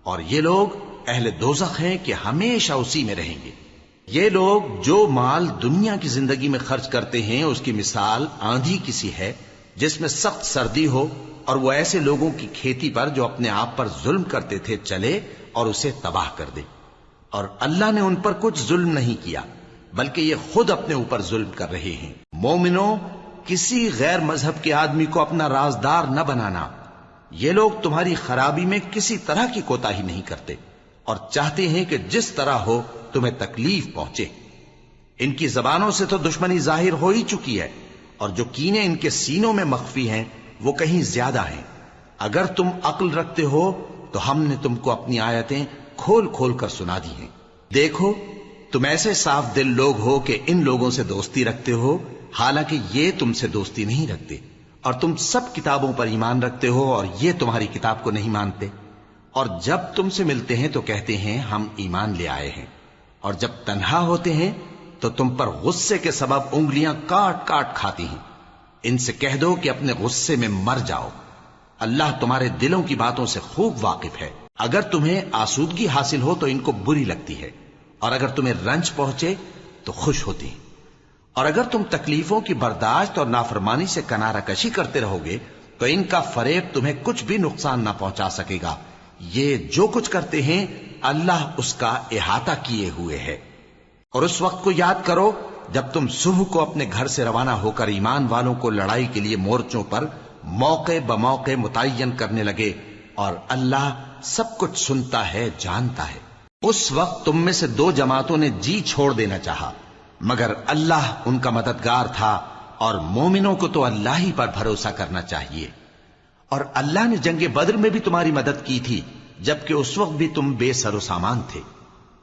اور یہ لوگ اہل دوزخ ہیں کہ ہمیشہ اسی میں رہیں گے۔ یہ لوگ جو مال دنیا کی زندگی میں خرچ کرتے ہیں اس کی مثال آندھی کسی ہے جس میں سخت سردی ہو، اور وہ ایسے لوگوں کی کھیتی پر جو اپنے آپ پر ظلم کرتے تھے چلے اور اسے تباہ کر دے۔ اور اللہ نے ان پر کچھ ظلم نہیں کیا بلکہ یہ خود اپنے اوپر ظلم کر رہے ہیں۔ مومنوں، کسی غیر مذہب کے آدمی کو اپنا رازدار نہ بنانا۔ یہ لوگ تمہاری خرابی میں کسی طرح کی کوتاہی نہیں کرتے اور چاہتے ہیں کہ جس طرح ہو تمہیں تکلیف پہنچے۔ ان کی زبانوں سے تو دشمنی ظاہر ہو ہی چکی ہے، اور جو کینے ان کے سینوں میں مخفی ہیں وہ کہیں زیادہ ہیں۔ اگر تم عقل رکھتے ہو تو ہم نے تم کو اپنی آیتیں کھول کھول کر سنا دی ہیں۔ دیکھو، تم ایسے صاف دل لوگ ہو کہ ان لوگوں سے دوستی رکھتے ہو، حالانکہ یہ تم سے دوستی نہیں رکھتے، اور تم سب کتابوں پر ایمان رکھتے ہو اور یہ تمہاری کتاب کو نہیں مانتے، اور جب تم سے ملتے ہیں تو کہتے ہیں ہم ایمان لے آئے ہیں، اور جب تنہا ہوتے ہیں تو تم پر غصے کے سبب انگلیاں کاٹ کاٹ کھاتی ہیں۔ ان سے کہہ دو کہ اپنے غصے میں مر جاؤ، اللہ تمہارے دلوں کی باتوں سے خوب واقف ہے۔ اگر تمہیں آسودگی حاصل ہو تو ان کو بری لگتی ہے، اور اگر تمہیں رنج پہنچے تو خوش ہوتی ہیں، اور اگر تم تکلیفوں کی برداشت اور نافرمانی سے کنارہ کشی کرتے رہو گے تو ان کا فریب تمہیں کچھ بھی نقصان نہ پہنچا سکے گا۔ یہ جو کچھ کرتے ہیں اللہ اس کا احاطہ کیے ہوئے ہے۔ اور اس وقت کو یاد کرو جب تم صبح کو اپنے گھر سے روانہ ہو کر ایمان والوں کو لڑائی کے لیے مورچوں پر موقع بموقع متعین کرنے لگے، اور اللہ سب کچھ سنتا ہے، جانتا ہے۔ اس وقت تم میں سے دو جماعتوں نے جی چھوڑ دینا چاہا، مگر اللہ ان کا مددگار تھا، اور مومنوں کو تو اللہ ہی پر بھروسہ کرنا چاہیے۔ اور اللہ نے جنگ بدر میں بھی تمہاری مدد کی تھی جبکہ اس وقت بھی تم بے سر و سامان تھے۔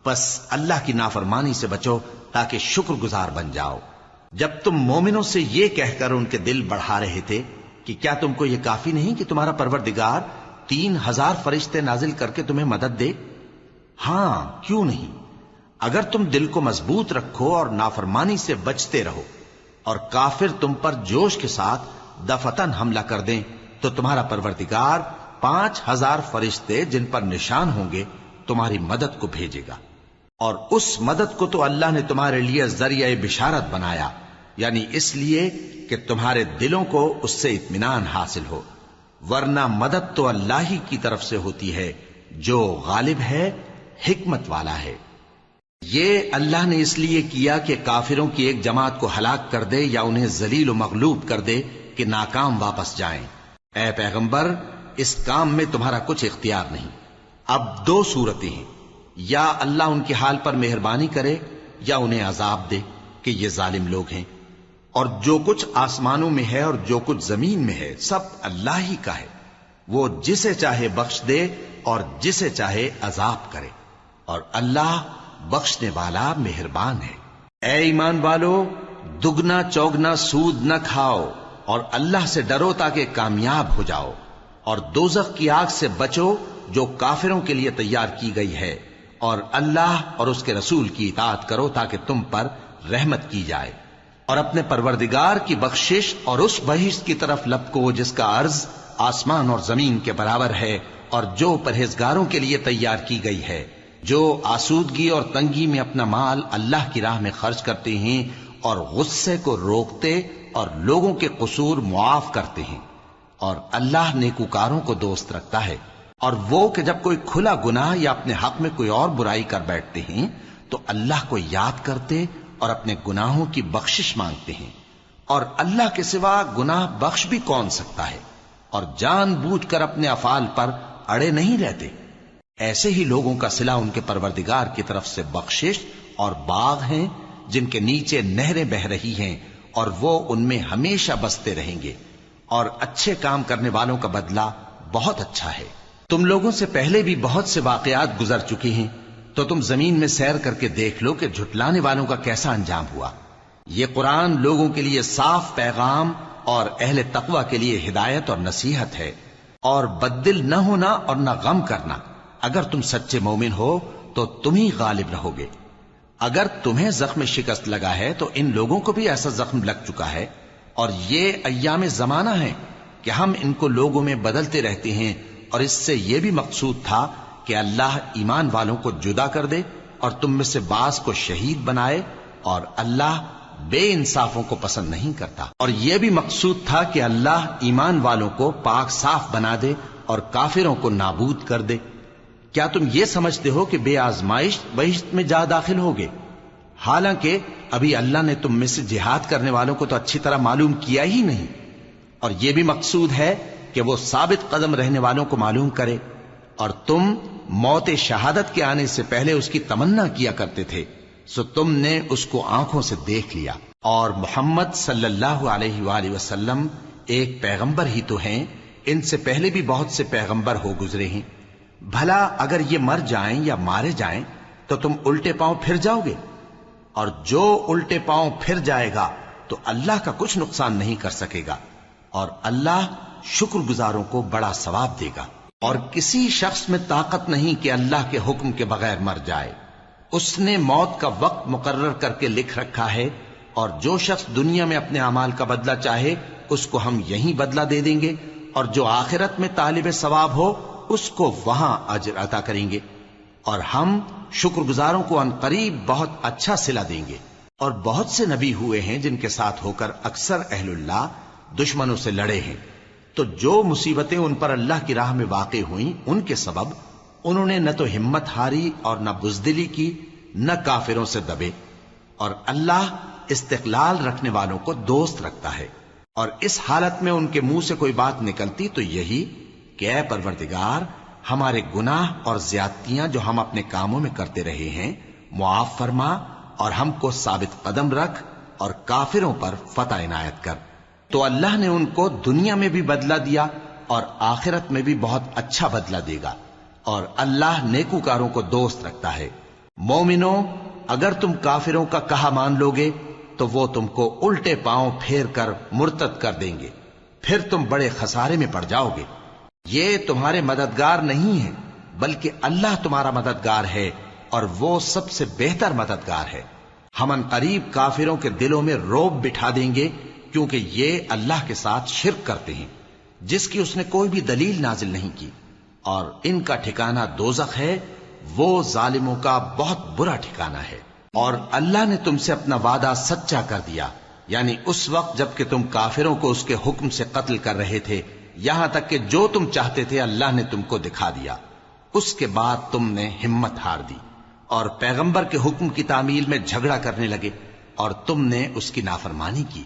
بس اللہ کی نافرمانی سے بچو تاکہ شکر گزار بن جاؤ۔ جب تم مومنوں سے یہ کہہ کر ان کے دل بڑھا رہے تھے کہ کیا تم کو یہ کافی نہیں کہ تمہارا پروردگار 3000 فرشتے نازل کر کے تمہیں مدد دے؟ ہاں، کیوں نہیں؟ اگر تم دل کو مضبوط رکھو اور نافرمانی سے بچتے رہو، اور کافر تم پر جوش کے ساتھ دفتن حملہ کر دیں تو تمہارا پروردگار 5000 فرشتے جن پر نشان ہوں گے تمہاری مدد کو بھیجے گا۔ اور اس مدد کو تو اللہ نے تمہارے لیے ذریعہ بشارت بنایا، یعنی اس لیے کہ تمہارے دلوں کو اس سے اطمینان حاصل ہو، ورنہ مدد تو اللہ ہی کی طرف سے ہوتی ہے جو غالب ہے، حکمت والا ہے۔ یہ اللہ نے اس لیے کیا کہ کافروں کی ایک جماعت کو ہلاک کر دے یا انہیں ذلیل و مغلوب کر دے کہ ناکام واپس جائیں۔ اے پیغمبر، اس کام میں تمہارا کچھ اختیار نہیں۔ اب دو صورتیں ہیں، یا اللہ ان کے حال پر مہربانی کرے یا انہیں عذاب دے کہ یہ ظالم لوگ ہیں۔ اور جو کچھ آسمانوں میں ہے اور جو کچھ زمین میں ہے سب اللہ ہی کا ہے، وہ جسے چاہے بخش دے اور جسے چاہے عذاب کرے، اور اللہ بخشنے والا مہربان ہے۔ اے ایمان والو، دگنا چوگنا سود نہ کھاؤ اور اللہ سے ڈرو تاکہ کامیاب ہو جاؤ، اور دوزخ کی آگ سے بچو جو کافروں کے لیے تیار کی گئی ہے، اور اللہ اور اس کے رسول کی اطاعت کرو تاکہ تم پر رحمت کی جائے، اور اپنے پروردگار کی بخشش اور اس بہشت کی طرف لپکو جس کا عرض آسمان اور زمین کے برابر ہے اور جو پرہیزگاروں کے لیے تیار کی گئی ہے، جو آسودگی اور تنگی میں اپنا مال اللہ کی راہ میں خرچ کرتے ہیں اور غصے کو روکتے اور لوگوں کے قصور معاف کرتے ہیں، اور اللہ نیکوکاروں کو دوست رکھتا ہے۔ اور وہ کہ جب کوئی کھلا گناہ یا اپنے حق میں کوئی اور برائی کر بیٹھتے ہیں تو اللہ کو یاد کرتے اور اپنے گناہوں کی بخشش مانگتے ہیں، اور اللہ کے سوا گناہ بخش بھی کون سکتا ہے، اور جان بوجھ کر اپنے افعال پر اڑے نہیں رہتے۔ ایسے ہی لوگوں کا صلہ ان کے پروردگار کی طرف سے بخشش اور باغ ہیں جن کے نیچے نہریں بہ رہی ہیں، اور وہ ان میں ہمیشہ بستے رہیں گے، اور اچھے کام کرنے والوں کا بدلہ بہت اچھا ہے۔ تم لوگوں سے پہلے بھی بہت سے واقعات گزر چکے ہیں، تو تم زمین میں سیر کر کے دیکھ لو کہ جھٹلانے والوں کا کیسا انجام ہوا۔ یہ قرآن لوگوں کے لیے صاف پیغام اور اہل تقوی کے لیے ہدایت اور نصیحت ہے، اور بددل نہ ہونا اور نہ غم کرنا۔ اگر تم سچے مومن ہو تو تم ہی غالب رہو گے۔ اگر تمہیں زخم شکست لگا ہے تو ان لوگوں کو بھی ایسا زخم لگ چکا ہے، اور یہ ایام زمانہ ہے کہ ہم ان کو لوگوں میں بدلتے رہتے ہیں، اور اس سے یہ بھی مقصود تھا کہ اللہ ایمان والوں کو جدا کر دے اور تم میں سے بعض کو شہید بنائے، اور اللہ بے انصافوں کو پسند نہیں کرتا۔ اور یہ بھی مقصود تھا کہ اللہ ایمان والوں کو پاک صاف بنا دے اور کافروں کو نابود کر دے۔ کیا تم یہ سمجھتے ہو کہ بے آزمائش بہشت میں جا داخل ہوگے؟ حالانکہ ابھی اللہ نے تم میں سے جہاد کرنے والوں کو تو اچھی طرح معلوم کیا ہی نہیں، اور یہ بھی مقصود ہے کہ وہ ثابت قدم رہنے والوں کو معلوم کرے، اور تم موت شہادت کے آنے سے پہلے اس کی تمنا کیا کرتے تھے، سو تم نے اس کو آنکھوں سے دیکھ لیا۔ اور محمد صلی اللہ علیہ وآلہ وسلم ایک پیغمبر ہی تو ہیں، ان سے پہلے بھی بہت سے پیغمبر ہو گزرے ہیں۔ بھلا اگر یہ مر جائیں یا مارے جائیں تو تم الٹے پاؤں پھر جاؤ گے؟ اور جو الٹے پاؤں پھر جائے گا تو اللہ کا کچھ نقصان نہیں کر سکے گا، اور اللہ شکر گزاروں کو بڑا ثواب دے گا۔ اور کسی شخص میں طاقت نہیں کہ اللہ کے حکم کے بغیر مر جائے، اس نے موت کا وقت مقرر کر کے لکھ رکھا ہے، اور جو شخص دنیا میں اپنے اعمال کا بدلہ چاہے اس کو ہم یہیں بدلہ دے دیں گے، اور جو آخرت میں طالب ثواب ہو اس کو وہاں اجر عطا کریں گے، اور ہم شکر گزاروں کو عنقریب بہت اچھا صلہ دیں گے۔ اور بہت سے نبی ہوئے ہیں جن کے ساتھ ہو کر اکثر اہل اللہ دشمنوں سے لڑے ہیں، تو جو مصیبتیں ان پر اللہ کی راہ میں واقع ہوئیں ان کے سبب انہوں نے نہ تو ہمت ہاری اور نہ بزدلی کی، نہ کافروں سے دبے، اور اللہ استقلال رکھنے والوں کو دوست رکھتا ہے۔ اور اس حالت میں ان کے منہ سے کوئی بات نکلتی تو یہی کہ اے پروردگار، ہمارے گناہ اور زیادتیاں جو ہم اپنے کاموں میں کرتے رہے ہیں معاف فرما، اور ہم کو ثابت قدم رکھ اور کافروں پر فتح عنایت کر۔ تو اللہ نے ان کو دنیا میں بھی بدلہ دیا اور آخرت میں بھی بہت اچھا بدلہ دے گا، اور اللہ نیکوکاروں کو دوست رکھتا ہے۔ مومنوں، اگر تم کافروں کا کہا مان لوگے تو وہ تم کو الٹے پاؤں پھیر کر مرتد کر دیں گے، پھر تم بڑے خسارے میں پڑ جاؤ گے۔ یہ تمہارے مددگار نہیں ہے بلکہ اللہ تمہارا مددگار ہے، اور وہ سب سے بہتر مددگار ہے۔ ہم عنقریب کافروں کے دلوں میں رعب بٹھا دیں گے، کیونکہ یہ اللہ کے ساتھ شرک کرتے ہیں جس کی اس نے کوئی بھی دلیل نازل نہیں کی، اور ان کا ٹھکانہ دوزخ ہے، وہ ظالموں کا بہت برا ٹھکانہ ہے۔ اور اللہ نے تم سے اپنا وعدہ سچا کر دیا، یعنی اس وقت جب کہ تم کافروں کو اس کے حکم سے قتل کر رہے تھے، یہاں تک کہ جو تم چاہتے تھے اللہ نے تم کو دکھا دیا، اس کے بعد تم نے ہمت ہار دی اور پیغمبر کے حکم کی تعمیل میں جھگڑا کرنے لگے، اور تم نے اس کی نافرمانی کی۔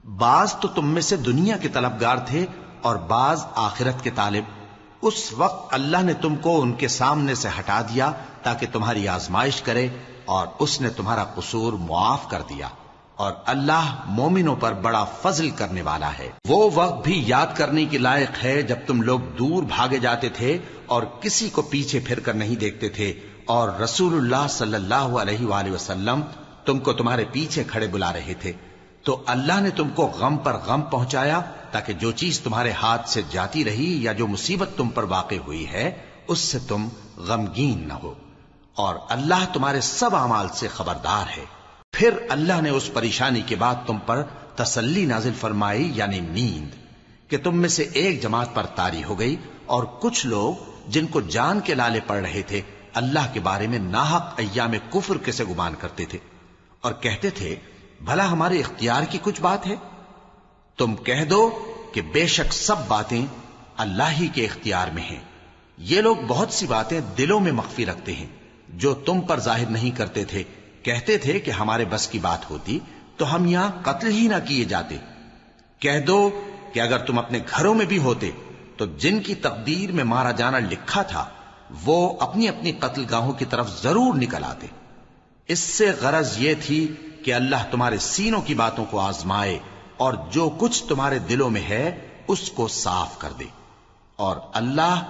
بعض تو تم میں سے دنیا کے طلبگار تھے اور بعض آخرت کے طالب۔ اس وقت اللہ نے تم کو ان کے سامنے سے ہٹا دیا تاکہ تمہاری آزمائش کرے، اور اس نے تمہارا قصور معاف کر دیا، اور اللہ مومنوں پر بڑا فضل کرنے والا ہے۔ وہ وقت بھی یاد کرنے کے لائق ہے جب تم لوگ دور بھاگے جاتے تھے اور کسی کو پیچھے پھر کر نہیں دیکھتے تھے، اور رسول اللہ صلی اللہ علیہ وآلہ وسلم تم کو تمہارے پیچھے کھڑے بلا رہے تھے، تو اللہ نے تم کو غم پر غم پہنچایا تاکہ جو چیز تمہارے ہاتھ سے جاتی رہی یا جو مصیبت تم پر واقع ہوئی ہے اس سے تم غمگین نہ ہو، اور اللہ تمہارے سب اعمال سے خبردار ہے۔ پھر اللہ نے اس پریشانی کے بعد تم پر تسلی نازل فرمائی، یعنی نیند، کہ تم میں سے ایک جماعت پر طاری ہو گئی اور کچھ لوگ جن کو جان کے لالے پڑ رہے تھے اللہ کے بارے میں ناحق ایام کفر کے سے گمان کرتے تھے اور کہتے تھے بھلا ہمارے اختیار کی کچھ بات ہے؟ تم کہہ دو کہ بے شک سب باتیں اللہ ہی کے اختیار میں ہیں۔ یہ لوگ بہت سی باتیں دلوں میں مخفی رکھتے ہیں جو تم پر ظاہر نہیں کرتے تھے، کہتے تھے کہ ہمارے بس کی بات ہوتی تو ہم یہاں قتل ہی نہ کیے جاتے۔ کہہ دو کہ اگر تم اپنے گھروں میں بھی ہوتے تو جن کی تقدیر میں مارا جانا لکھا تھا وہ اپنی اپنی قتل گاہوں کی طرف ضرور نکل آتے۔ اس سے غرض یہ تھی کہ اللہ تمہارے سینوں کی باتوں کو آزمائے اور جو کچھ تمہارے دلوں میں ہے اس کو صاف کر دے، اور اللہ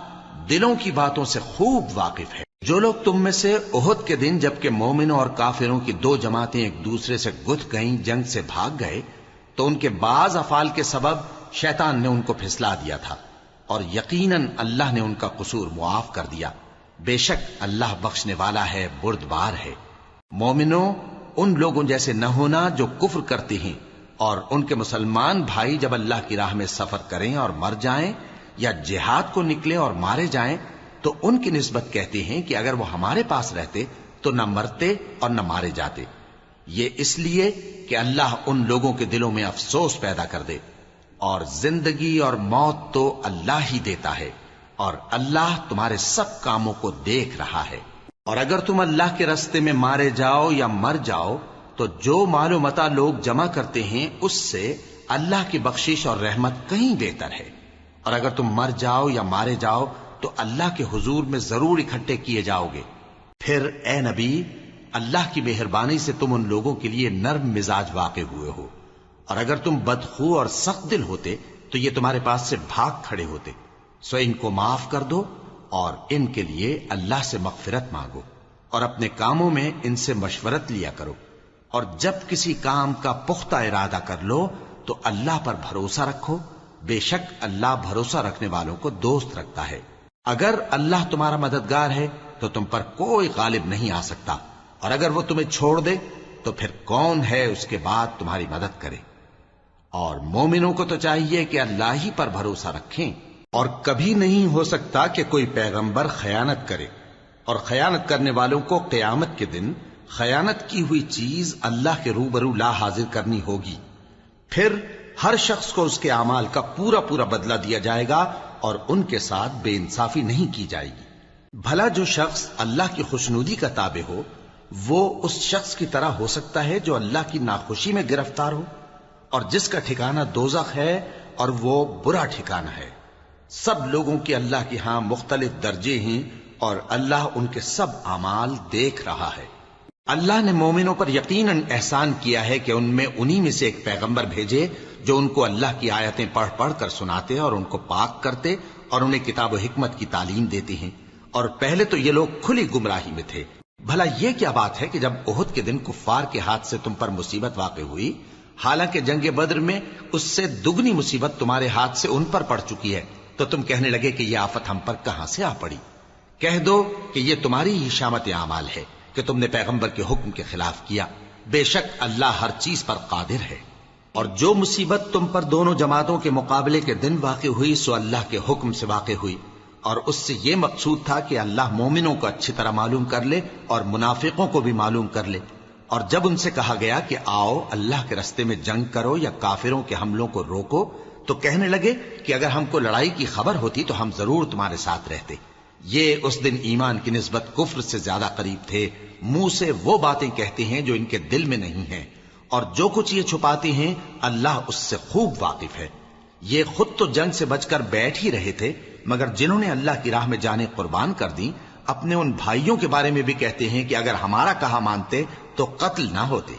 دلوں کی باتوں سے خوب واقف ہے۔ جو لوگ تم میں سے احد کے دن جبکہ مومنوں اور کافروں کی دو جماعتیں ایک دوسرے سے گتھ گئیں جنگ سے بھاگ گئے تو ان کے بعض افعال کے سبب شیطان نے ان کو پھسلا دیا تھا، اور یقیناً اللہ نے ان کا قصور معاف کر دیا۔ بے شک اللہ بخشنے والا ہے، بردبار ہے۔ مومنوں، ان لوگوں جیسے نہ ہونا جو کفر کرتے ہیں اور ان کے مسلمان بھائی جب اللہ کی راہ میں سفر کریں اور مر جائیں یا جہاد کو نکلیں اور مارے جائیں تو ان کی نسبت کہتے ہیں کہ اگر وہ ہمارے پاس رہتے تو نہ مرتے اور نہ مارے جاتے، یہ اس لیے کہ اللہ ان لوگوں کے دلوں میں افسوس پیدا کر دے، اور زندگی اور موت تو اللہ ہی دیتا ہے، اور اللہ تمہارے سب کاموں کو دیکھ رہا ہے۔ اور اگر تم اللہ کے راستے میں مارے جاؤ یا مر جاؤ تو جو مال و متاع لوگ جمع کرتے ہیں اس سے اللہ کی بخشش اور رحمت کہیں بہتر ہے، اور اگر تم مر جاؤ یا مارے جاؤ تو اللہ کے حضور میں ضرور اکٹھے کیے جاؤ گے۔ پھر اے نبی، اللہ کی مہربانی سے تم ان لوگوں کے لیے نرم مزاج واقع ہوئے ہو، اور اگر تم بدخو اور سخت دل ہوتے تو یہ تمہارے پاس سے بھاگ کھڑے ہوتے، سو ان کو معاف کر دو اور ان کے لیے اللہ سے مغفرت مانگو، اور اپنے کاموں میں ان سے مشورت لیا کرو، اور جب کسی کام کا پختہ ارادہ کر لو تو اللہ پر بھروسہ رکھو، بے شک اللہ بھروسہ رکھنے والوں کو دوست رکھتا ہے۔ اگر اللہ تمہارا مددگار ہے تو تم پر کوئی غالب نہیں آ سکتا، اور اگر وہ تمہیں چھوڑ دے تو پھر کون ہے اس کے بعد تمہاری مدد کرے؟ اور مومنوں کو تو چاہیے کہ اللہ ہی پر بھروسہ رکھیں، اور کبھی نہیں ہو سکتا کہ کوئی پیغمبر خیانت کرے، اور خیانت کرنے والوں کو قیامت کے دن خیانت کی ہوئی چیز اللہ کے روبرو لا حاضر کرنی ہوگی، پھر ہر شخص کو اس کے اعمال کا پورا پورا بدلہ دیا جائے گا اور ان کے ساتھ بے انصافی نہیں کی جائے گی۔ بھلا جو شخص اللہ کی خوشنودی کا تابع ہو وہ اس شخص کی طرح ہو سکتا ہے جو اللہ کی ناخوشی میں گرفتار ہو، اور جس کا ٹھکانہ دوزخ ہے اور وہ برا ٹھکانہ ہے۔ سب لوگوں کے اللہ کے ہاں مختلف درجے ہیں اور اللہ ان کے سب اعمال دیکھ رہا ہے۔ اللہ نے مومنوں پر یقیناً احسان کیا ہے کہ ان میں انہی میں سے ایک پیغمبر بھیجے جو ان کو اللہ کی آیتیں پڑھ پڑھ کر سناتے اور ان کو پاک کرتے اور انہیں کتاب و حکمت کی تعلیم دیتے ہیں، اور پہلے تو یہ لوگ کھلی گمراہی میں تھے۔ بھلا یہ کیا بات ہے کہ جب احد کے دن کفار کے ہاتھ سے تم پر مصیبت واقع ہوئی، حالانکہ جنگ بدر میں اس سے دگنی مصیبت تمہارے ہاتھ سے ان پر پڑ چکی ہے، تو تم کہنے لگے کہ یہ آفت ہم پر کہاں سے آ پڑی؟ کہہ دو کہ یہ تمہاری ہی شامت اعمال ہے کہ تم نے پیغمبر کے حکم کے خلاف کیا، بے شک اللہ ہر چیز پر قادر ہے۔ اور جو مصیبت تم پر دونوں جماعتوں کے مقابلے کے دن واقع ہوئی سو اللہ کے حکم سے واقع ہوئی، اور اس سے یہ مقصود تھا کہ اللہ مومنوں کو اچھی طرح معلوم کر لے اور منافقوں کو بھی معلوم کر لے۔ اور جب ان سے کہا گیا کہ آؤ اللہ کے راستے میں جنگ کرو یا کافروں کے حملوں کو روکو، تو کہنے لگے کہ اگر ہم کو لڑائی کی خبر ہوتی تو ہم ضرور تمہارے ساتھ رہتے۔ یہ اس دن ایمان کی نسبت کفر سے زیادہ قریب تھے، منہ سے وہ باتیں کہتے ہیں جو ان کے دل میں نہیں ہیں، اور جو کچھ یہ چھپاتے ہیں اللہ اس سے خوب واقف ہے۔ یہ خود تو جنگ سے بچ کر بیٹھ ہی رہے تھے، مگر جنہوں نے اللہ کی راہ میں جانیں قربان کر دیں اپنے ان بھائیوں کے بارے میں بھی کہتے ہیں کہ اگر ہمارا کہا مانتے تو قتل نہ ہوتے۔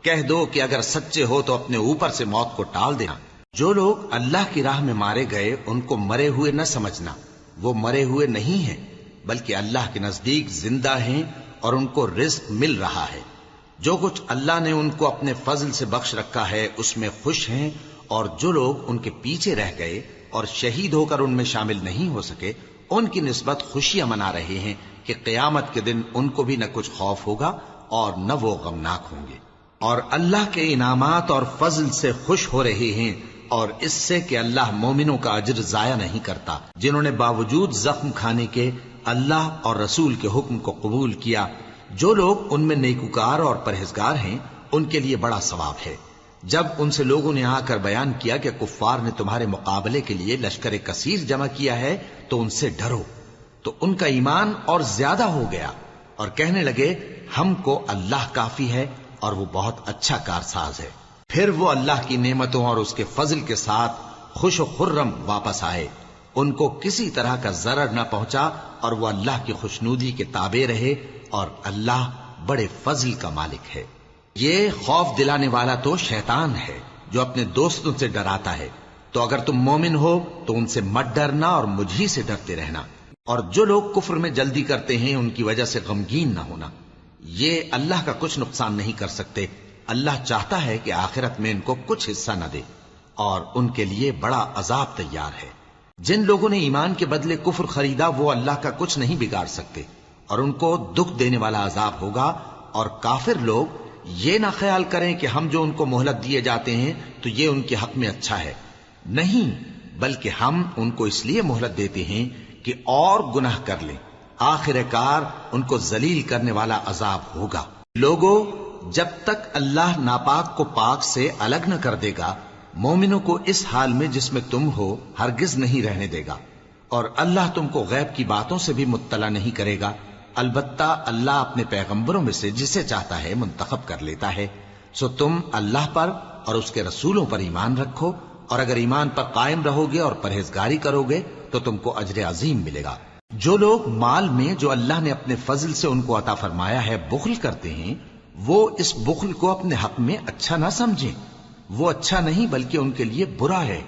کہہ دو کہ اگر سچے ہو تو اپنے اوپر سے موت کو ٹال دینا۔ جو لوگ اللہ کی راہ میں مارے گئے ان کو مرے ہوئے نہ سمجھنا، وہ مرے ہوئے نہیں ہیں بلکہ اللہ کے نزدیک زندہ ہیں اور ان کو رزق مل رہا ہے۔ جو کچھ اللہ نے ان کو اپنے فضل سے بخش رکھا ہے اس میں خوش ہیں، اور جو لوگ ان کے پیچھے رہ گئے اور شہید ہو کر ان میں شامل نہیں ہو سکے ان کی نسبت خوشیاں منا رہے ہیں کہ قیامت کے دن ان کو بھی نہ کچھ خوف ہوگا اور نہ وہ غمناک ہوں گے، اور اللہ کے انعامات اور فضل سے خوش ہو رہے ہیں اور اس سے کہ اللہ مومنوں کا اجر ضائع نہیں کرتا جنہوں نے باوجود زخم کھانے کے اللہ اور رسول کے حکم کو قبول کیا۔ جو لوگ ان میں نیکوکار اور پرہیزگار ہیں ان کے لیے بڑا ثواب ہے۔ جب ان سے لوگوں نے آ کر بیان کیا کہ کفار نے تمہارے مقابلے کے لیے لشکر کثیر جمع کیا ہے تو ان سے ڈرو، تو ان کا ایمان اور زیادہ ہو گیا اور کہنے لگے ہم کو اللہ کافی ہے اور وہ بہت اچھا کارساز ہے۔ پھر وہ اللہ کی نعمتوں اور اس کے فضل کے ساتھ خوش و خرم واپس آئے، ان کو کسی طرح کا ضرر نہ پہنچا اور وہ اللہ کی خوشنودی کے تابع رہے، اور اللہ بڑے فضل کا مالک ہے۔ یہ خوف دلانے والا تو شیطان ہے جو اپنے دوستوں سے ڈراتا ہے، تو اگر تم مومن ہو تو ان سے مت ڈرنا اور مجھ ہی سے ڈرتے رہنا، اور جو لوگ کفر میں جلدی کرتے ہیں ان کی وجہ سے غمگین نہ ہونا، یہ اللہ کا کچھ نقصان نہیں کر سکتے۔ اللہ چاہتا ہے کہ آخرت میں ان کو کچھ حصہ نہ دے، اور ان کے لیے بڑا عذاب تیار ہے۔ جن لوگوں نے ایمان کے بدلے کفر خریدا وہ اللہ کا کچھ نہیں بگاڑ سکتے، اور ان کو دکھ دینے والا عذاب ہوگا۔ اور کافر لوگ یہ نہ خیال کریں کہ ہم جو ان کو مہلت دیے جاتے ہیں تو یہ ان کے حق میں اچھا ہے، نہیں، بلکہ ہم ان کو اس لیے مہلت دیتے ہیں کہ اور گناہ کر لیں، آخر کار ان کو ذلیل کرنے والا عذاب ہوگا۔ لوگو، جب تک اللہ ناپاک کو پاک سے الگ نہ کر دے گا، مومنوں کو اس حال میں جس میں تم ہو ہرگز نہیں رہنے دے گا، اور اللہ تم کو غیب کی باتوں سے بھی مطلع نہیں کرے گا۔ البتہ اللہ اپنے پیغمبروں میں سے جسے چاہتا ہے منتخب کر لیتا ہے۔ سو تم اللہ پر اور اس کے رسولوں پر ایمان رکھو، اور اگر ایمان پر قائم رہو گے اور پرہیزگاری کرو گے تو تم کو اجر عظیم ملے گا۔ جو لوگ مال میں جو اللہ نے اپنے فضل سے ان کو عطا فرمایا ہے بخل کرتے ہیں، وہ اس بخل کو اپنے حق میں اچھا نہ سمجھیں، وہ اچھا نہیں بلکہ ان کے لیے برا ہے۔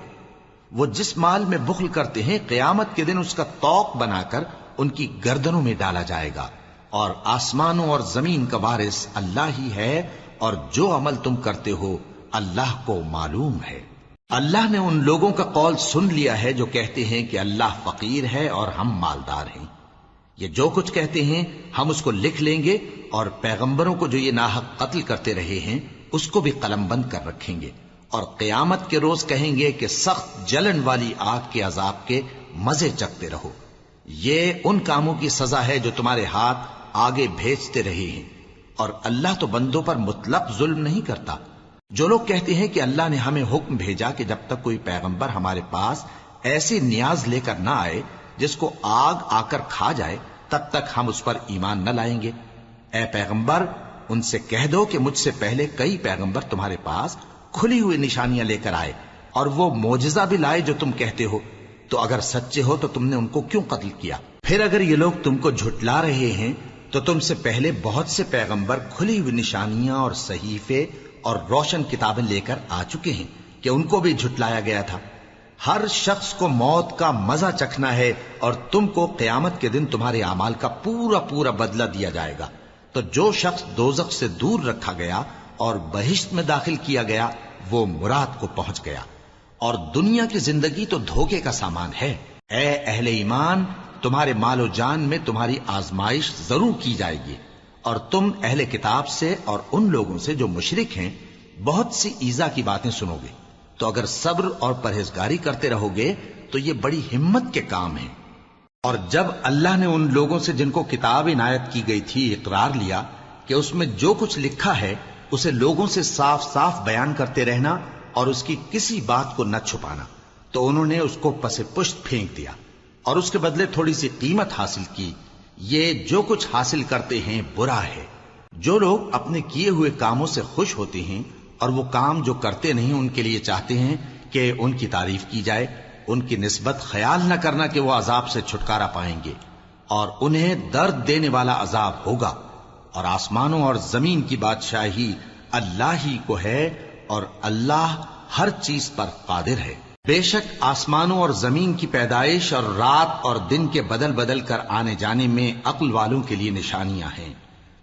وہ جس مال میں بخل کرتے ہیں قیامت کے دن اس کا طوق بنا کر ان کی گردنوں میں ڈالا جائے گا، اور آسمانوں اور زمین کا وارث اللہ ہی ہے، اور جو عمل تم کرتے ہو اللہ کو معلوم ہے۔ اللہ نے ان لوگوں کا قول سن لیا ہے جو کہتے ہیں کہ اللہ فقیر ہے اور ہم مالدار ہیں۔ یہ جو کچھ کہتے ہیں ہم اس کو لکھ لیں گے، اور پیغمبروں کو جو یہ ناحق قتل کرتے رہے ہیں اس کو بھی قلم بند کر رکھیں گے، اور قیامت کے روز کہیں گے کہ سخت جلن والی آگ کے عذاب کے مزے چکھتے رہو۔ یہ ان کاموں کی سزا ہے جو تمہارے ہاتھ آگے بھیجتے رہے ہیں، اور اللہ تو بندوں پر مطلق ظلم نہیں کرتا۔ جو لوگ کہتے ہیں کہ اللہ نے ہمیں حکم بھیجا کہ جب تک کوئی پیغمبر ہمارے پاس ایسی نیاز لے کر نہ آئے جس کو آگ آ کر کھا جائے تب تک ہم اس پر ایمان نہ لائیں گے، اے پیغمبر ان سے کہہ دو کہ مجھ سے پہلے کئی پیغمبر تمہارے پاس کھلی ہوئی نشانیاں لے کر آئے، اور وہ معجزہ بھی لائے جو تم کہتے ہو، تو اگر سچے ہو تو تم نے ان کو کیوں قتل کیا؟ پھر اگر یہ لوگ تم کو جھٹلا رہے ہیں تو تم سے پہلے بہت سے پیغمبر کھلی ہوئی نشانیاں اور صحیفے اور روشن کتابیں لے کر آ چکے ہیں کہ ان کو بھی جھٹلایا گیا تھا۔ ہر شخص کو موت کا مزہ چکھنا ہے، اور تم کو قیامت کے دن تمہارے اعمال کا پورا پورا بدلہ دیا جائے گا۔ تو جو شخص دوزخ سے دور رکھا گیا اور بہشت میں داخل کیا گیا وہ مراد کو پہنچ گیا، اور دنیا کی زندگی تو دھوکے کا سامان ہے۔ اے اہل ایمان، تمہارے مال و جان میں تمہاری آزمائش ضرور کی جائے گی، اور تم اہل کتاب سے اور ان لوگوں سے جو مشرک ہیں بہت سی ایذا کی باتیں سنو گے، تو اگر صبر اور پرہیزگاری کرتے رہو گے تو یہ بڑی ہمت کے کام ہیں۔ اور جب اللہ نے ان لوگوں سے جن کو کتاب عنایت کی گئی تھی اقرار لیا کہ اس میں جو کچھ لکھا ہے اسے لوگوں سے صاف صاف بیان کرتے رہنا اور اس کی کسی بات کو نہ چھپانا، تو انہوں نے اس کو پس پشت پھینک دیا اور اس کے بدلے تھوڑی سی قیمت حاصل کی۔ یہ جو کچھ حاصل کرتے ہیں برا ہے۔ جو لوگ اپنے کیے ہوئے کاموں سے خوش ہوتے ہیں اور وہ کام جو کرتے نہیں ان کے لیے چاہتے ہیں کہ ان کی تعریف کی جائے، ان کی نسبت خیال نہ کرنا کہ وہ عذاب سے چھٹکارا پائیں گے، اور انہیں درد دینے والا عذاب ہوگا۔ اور آسمانوں اور زمین کی بادشاہی اللہ ہی کو ہے، اور اللہ ہر چیز پر قادر ہے۔ بے شک آسمانوں اور زمین کی پیدائش اور رات اور دن کے بدل بدل کر آنے جانے میں عقل والوں کے لیے نشانیاں ہیں،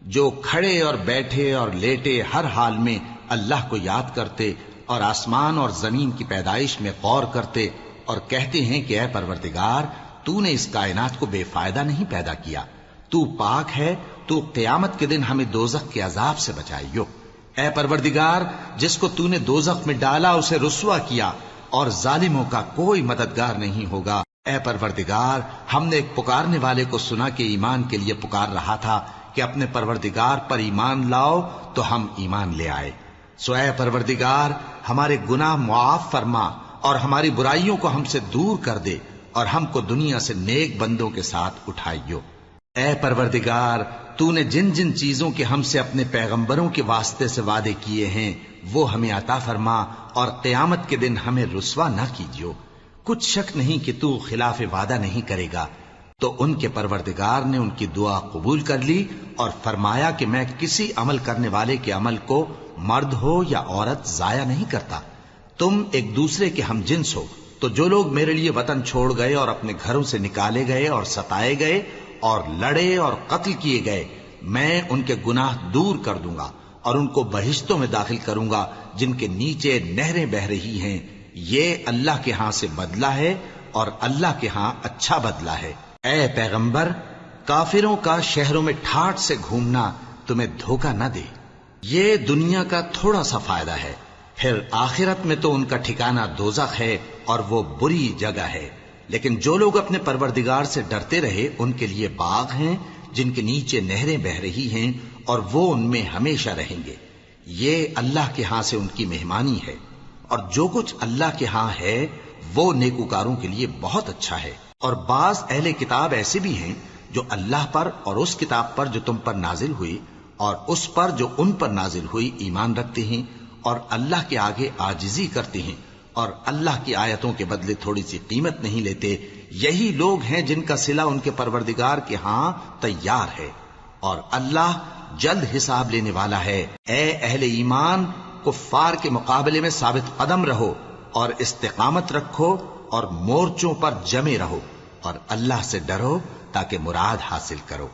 جو کھڑے اور بیٹھے اور لیٹے ہر حال میں اللہ کو یاد کرتے اور آسمان اور زمین کی پیدائش میں غور کرتے اور کہتے ہیں کہ اے پروردگار، تو نے اس کائنات کو بے فائدہ نہیں پیدا کیا، تو پاک ہے، تو قیامت کے دن ہمیں دوزخ کے عذاب سے بچائیو۔ اے پروردگار، جس کو تو نے دوزخ میں ڈالا اسے رسوا کیا، اور ظالموں کا کوئی مددگار نہیں ہوگا۔ اے پروردگار، ہم نے ایک پکارنے والے کو سنا کہ ایمان کے لیے پکار رہا تھا کہ اپنے پروردگار پر ایمان لاؤ، تو ہم ایمان لے آئے۔ سو اے پروردگار، ہمارے گناہ معاف فرما اور ہماری برائیوں کو ہم سے دور کر دے، اور ہم کو دنیا سے نیک بندوں کے ساتھ اٹھائیو۔ اے پروردگار، تو نے جن جن چیزوں کے ہم سے اپنے پیغمبروں کے واسطے سے وعدے کیے ہیں وہ ہمیں عطا فرما، اور قیامت کے دن ہمیں رسوا نہ کیجیو۔ کچھ شک نہیں کہ تو خلاف وعدہ نہیں کرے گا۔ تو ان کے پروردگار نے ان کی دعا قبول کر لی اور فرمایا کہ میں کسی عمل کرنے والے کے عمل کو مرد ہو یا عورت ضائع نہیں کرتا۔ تم ایک دوسرے کے ہم جنس ہو، تو جو لوگ میرے لیے وطن چھوڑ گئے اور اپنے گھروں سے نکالے گئے اور ستائے گئے اور لڑے اور قتل کیے گئے، میں ان کے گناہ دور کر دوں گا اور ان کو بہشتوں میں داخل کروں گا جن کے نیچے نہریں بہ رہی ہیں۔ یہ اللہ کے ہاں سے بدلہ ہے اور اللہ کے ہاں اچھا بدلہ ہے۔ اے پیغمبر، کافروں کا شہروں میں ٹھاٹ سے گھومنا تمہیں دھوکہ نہ دے۔ یہ دنیا کا تھوڑا سا فائدہ ہے، پھر آخرت میں تو ان کا ٹھکانہ دوزخ ہے اور وہ بری جگہ ہے۔ لیکن جو لوگ اپنے پروردگار سے ڈرتے رہے ان کے لیے باغ ہیں جن کے نیچے نہریں بہ رہی ہیں، اور وہ ان میں ہمیشہ رہیں گے۔ یہ اللہ کے ہاں سے ان کی مہمانی ہے، اور جو کچھ اللہ کے ہاں ہے وہ نیکوکاروں کے لیے بہت اچھا ہے۔ اور بعض اہل کتاب ایسے بھی ہیں جو اللہ پر اور اس کتاب پر جو تم پر نازل ہوئی اور اس پر جو ان پر نازل ہوئی ایمان رکھتے ہیں، اور اللہ کے آگے عاجزی کرتے ہیں، اور اللہ کی آیتوں کے بدلے تھوڑی سی قیمت نہیں لیتے۔ یہی لوگ ہیں جن کا صلہ ان کے پروردگار کے ہاں تیار ہے، اور اللہ جلد حساب لینے والا ہے۔ اے اہل ایمان، کفار کے مقابلے میں ثابت قدم رہو اور استقامت رکھو اور مورچوں پر جمے رہو، اور اللہ سے ڈرو تاکہ مراد حاصل کرو۔